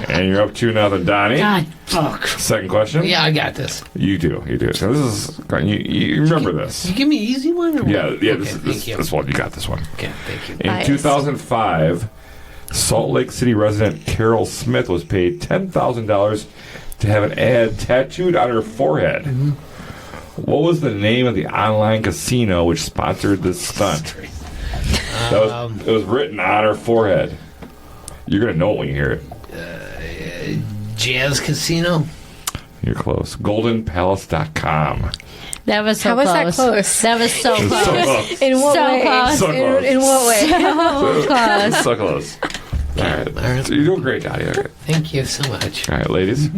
And you're up 2-0, Donnie. God, fuck. Second question. Yeah, I got this. You do. So this is you remember this. Did you give me an easy one? Or Yeah, what? yeah. Okay, This thank you. one. You got this one. Okay, thank you. In Nice. 2005, Salt Lake City resident Carol Smith was paid $10,000 to have an ad tattooed on her forehead. Mm-hmm. What was the name of the online casino which sponsored this stunt? It was written on her forehead. You're gonna know it when you hear it. Jazz Casino? You're close. GoldenPalace.com. That was so How was close. that close? That was so It's close. so close. In what So way? close. So close. In what way? So close. So close. All right. All right. So you're doing great, Dottie. Okay. Thank you so much. All right, ladies.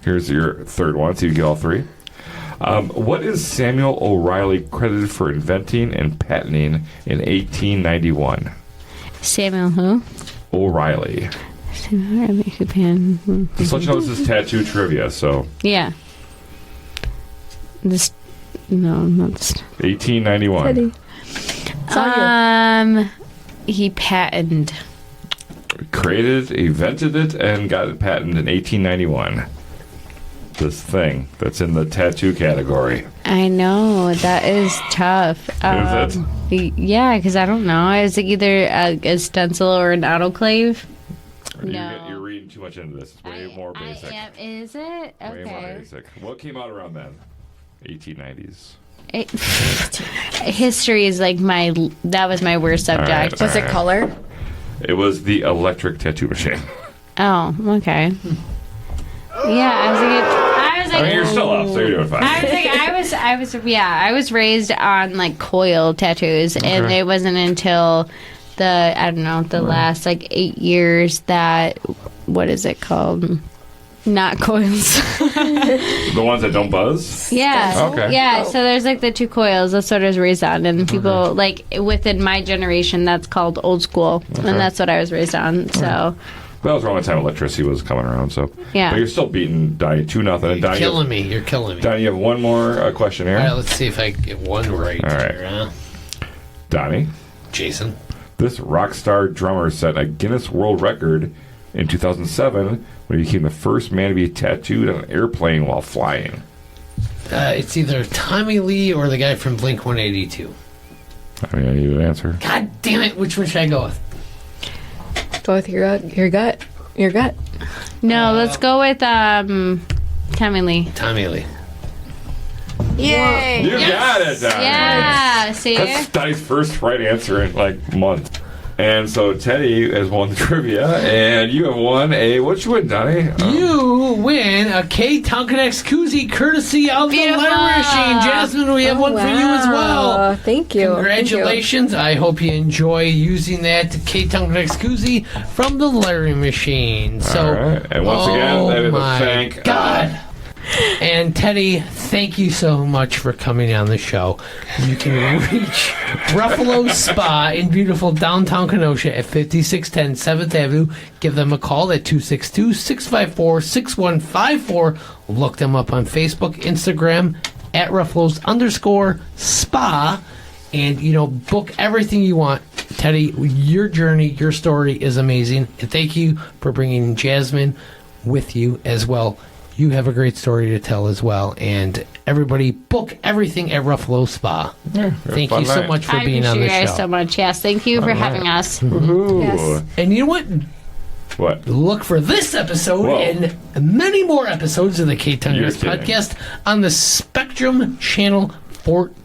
Here's your third one, so you get all 3. What is Samuel O'Reilly credited for inventing and patenting in 1891? Samuel who? O'Reilly. Samuel O'Reilly, Japan. Just let you know this is tattoo trivia, so Yeah. This. No, not this. 1891. Teddy. It's all you. He patented. Created, invented it, and got it patented in 1891. this thing that's in the tattoo category? I know, that is tough. Is it? Yeah, because I don't know. Is it either a stencil or an autoclave? No. You're reading too much into this. It's way more basic. Is it? Okay. Way more basic. What came out around then? 1890s. History is like that was my worst subject. Right, Was it color? It was the electric tattoo machine. Oh, okay. Yeah, I was like, I mean, you're still up, so you're doing fine. I was raised on like coil tattoos, and it wasn't until the last like 8 years that, what is it called? Not coils. The ones that don't buzz? Yeah. Okay. Yeah, so there's like the 2 coils. That's what I was raised on. And people, like, within my generation, that's called old school. Okay. And that's what I was raised on, so. That was around the time electricity was coming around, so. Yeah. But you're still beating Donnie 2-0. And Donnie, You're killing me. Donnie, you have one more question here. All right, let's see if I can get one right. All right. Here, huh? Donnie, Jason. this rock star drummer set a Guinness World Record in 2007 when he became the first man to be tattooed on an airplane while flying. It's either Tommy Lee or the guy from Blink 182. I mean, I need an answer. God damn it! Which one should I go with? Go with your gut. Your gut. No, let's go with Tommy Lee. Tommy Lee. Yay! You got it, Donnie. Yeah, see? That's Donnie's first right answer in like months. And so Teddy has won the trivia, and you have won what you win, Donnie? You win a Ktown Connects koozie courtesy of Beautiful. the letter machine. Jasmine, we have one for you as well. Thank you. Congratulations. I hope you enjoy using that Ktown Connects koozie from the letter machine. So, All right. And once again, that is a thank God. And Teddy, thank you so much for coming on the show. You can reach Ruffolo Spa in beautiful downtown Kenosha at 5610 7th Avenue. Give them a call at 262-654-6154. Look them up on Facebook, Instagram, at Ruffalo's_spa. And, book everything you want. Teddy, your journey, your story is amazing. And thank you for bringing Jasmine with you as well. You have a great story to tell as well. And everybody, book everything at Ruffalo Spa. Yeah, thank you so much for being on the show. I appreciate you guys so much. Yes, thank you for having us. Ooh. Yes. And you know what? What? Look for this episode Whoa. and many more episodes of the Ktown You're Connects kidding. podcast on the Spectrum Channel 14.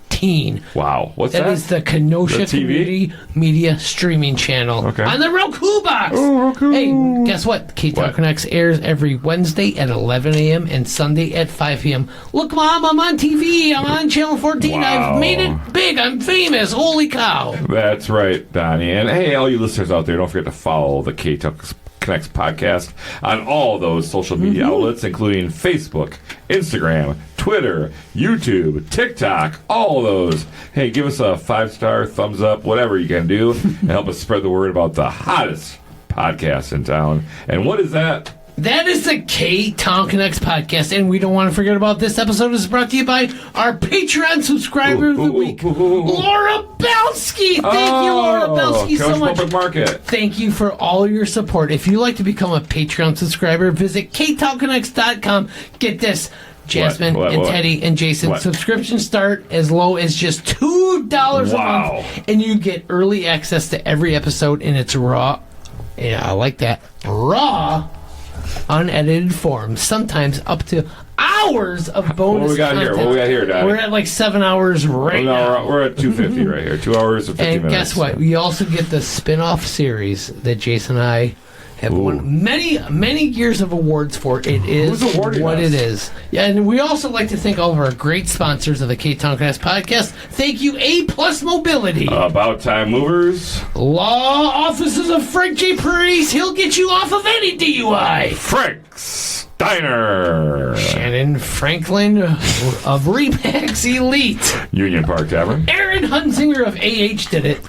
Wow. What's that? That is the Kenosha The TV? Community Media Streaming Channel Okay. on the Roku box. Oh, Roku. Hey, guess what? Ktown What? Connects airs every Wednesday at 11 a.m. and Sunday at 5 p.m. Look, Mom, I'm on TV. I'm on Channel 14. Wow. I've made it big. I'm famous. Holy cow. That's right, Donnie. And hey, all you listeners out there, don't forget to follow the Ktown Connects podcast on all those social media outlets, including Facebook, Instagram, Twitter, YouTube, TikTok, all those. Hey, give us a 5-star, thumbs up, whatever you can do, and help us spread the word about the hottest podcast in town. And what is that? That is the Ktown Connects podcast, and we don't want to forget about this episode. Is brought to you by our Patreon subscriber of the week, Laura Belsky. Thank you, Laura Belsky, so Kenosha much. Public Market. Thank you for all your support. If you'd like to become a Patreon subscriber, visit ktownconnects.com. Get this, Jasmine What? and Teddy and Jason. What? Subscriptions start as low as just $2 a Wow. month, and you get early access to every episode, and it's raw. Yeah, I like that. Raw, unedited form. Sometimes up to hours of bonus What we got content. here? What we got here, Donnie? We're at like 7 hours right now. No, we're at 250 right here. 2 hours and 50 And minutes. guess what? We also get the spin-off series that Jason and I have won many years of awards for. It is Who's awarding what us? it is. Yeah, and we also like to thank all of our great sponsors of the Ktown Connects podcast. Thank you, A Plus Mobility. About Time Movers. Law Offices of Frank J. Parise. He'll get you off of any DUI. Frank's Diner. Shannyn Franklin of ReMax Elite. Union Park Tavern. Aaron Hunzinger of AHDidIt.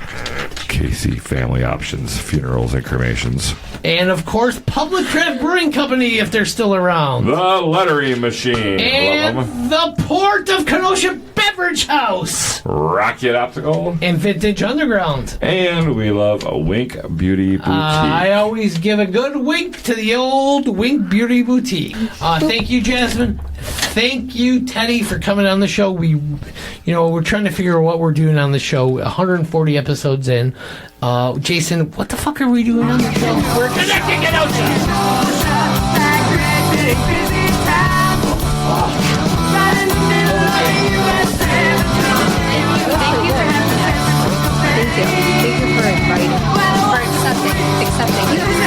Casey Family Options, Funerals and Cremations. And, of course, Public Craft Brewing Company, if they're still around. The Lettering Machine. And Love 'em. the Port of Kenosha Beverage House. Rockit Optical. And Vintage Underground. And we love a Wink Beauty Boutique. I always give a good wink to the old Wink Beauty Boutique. Thank you, Jasmine. Thank you, Teddi, for coming on the show. We're trying to figure out what we're doing on the show. 140 episodes in. Jason, what the fuck are we doing on the show? We're connecting Kenosha. Thank you for inviting, for accepting.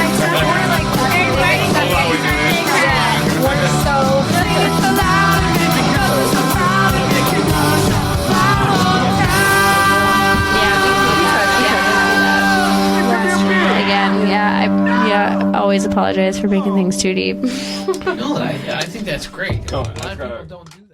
I always apologize for making things too deep. No, I think that's great. Oh, A lot of that's people kinda- don't do that.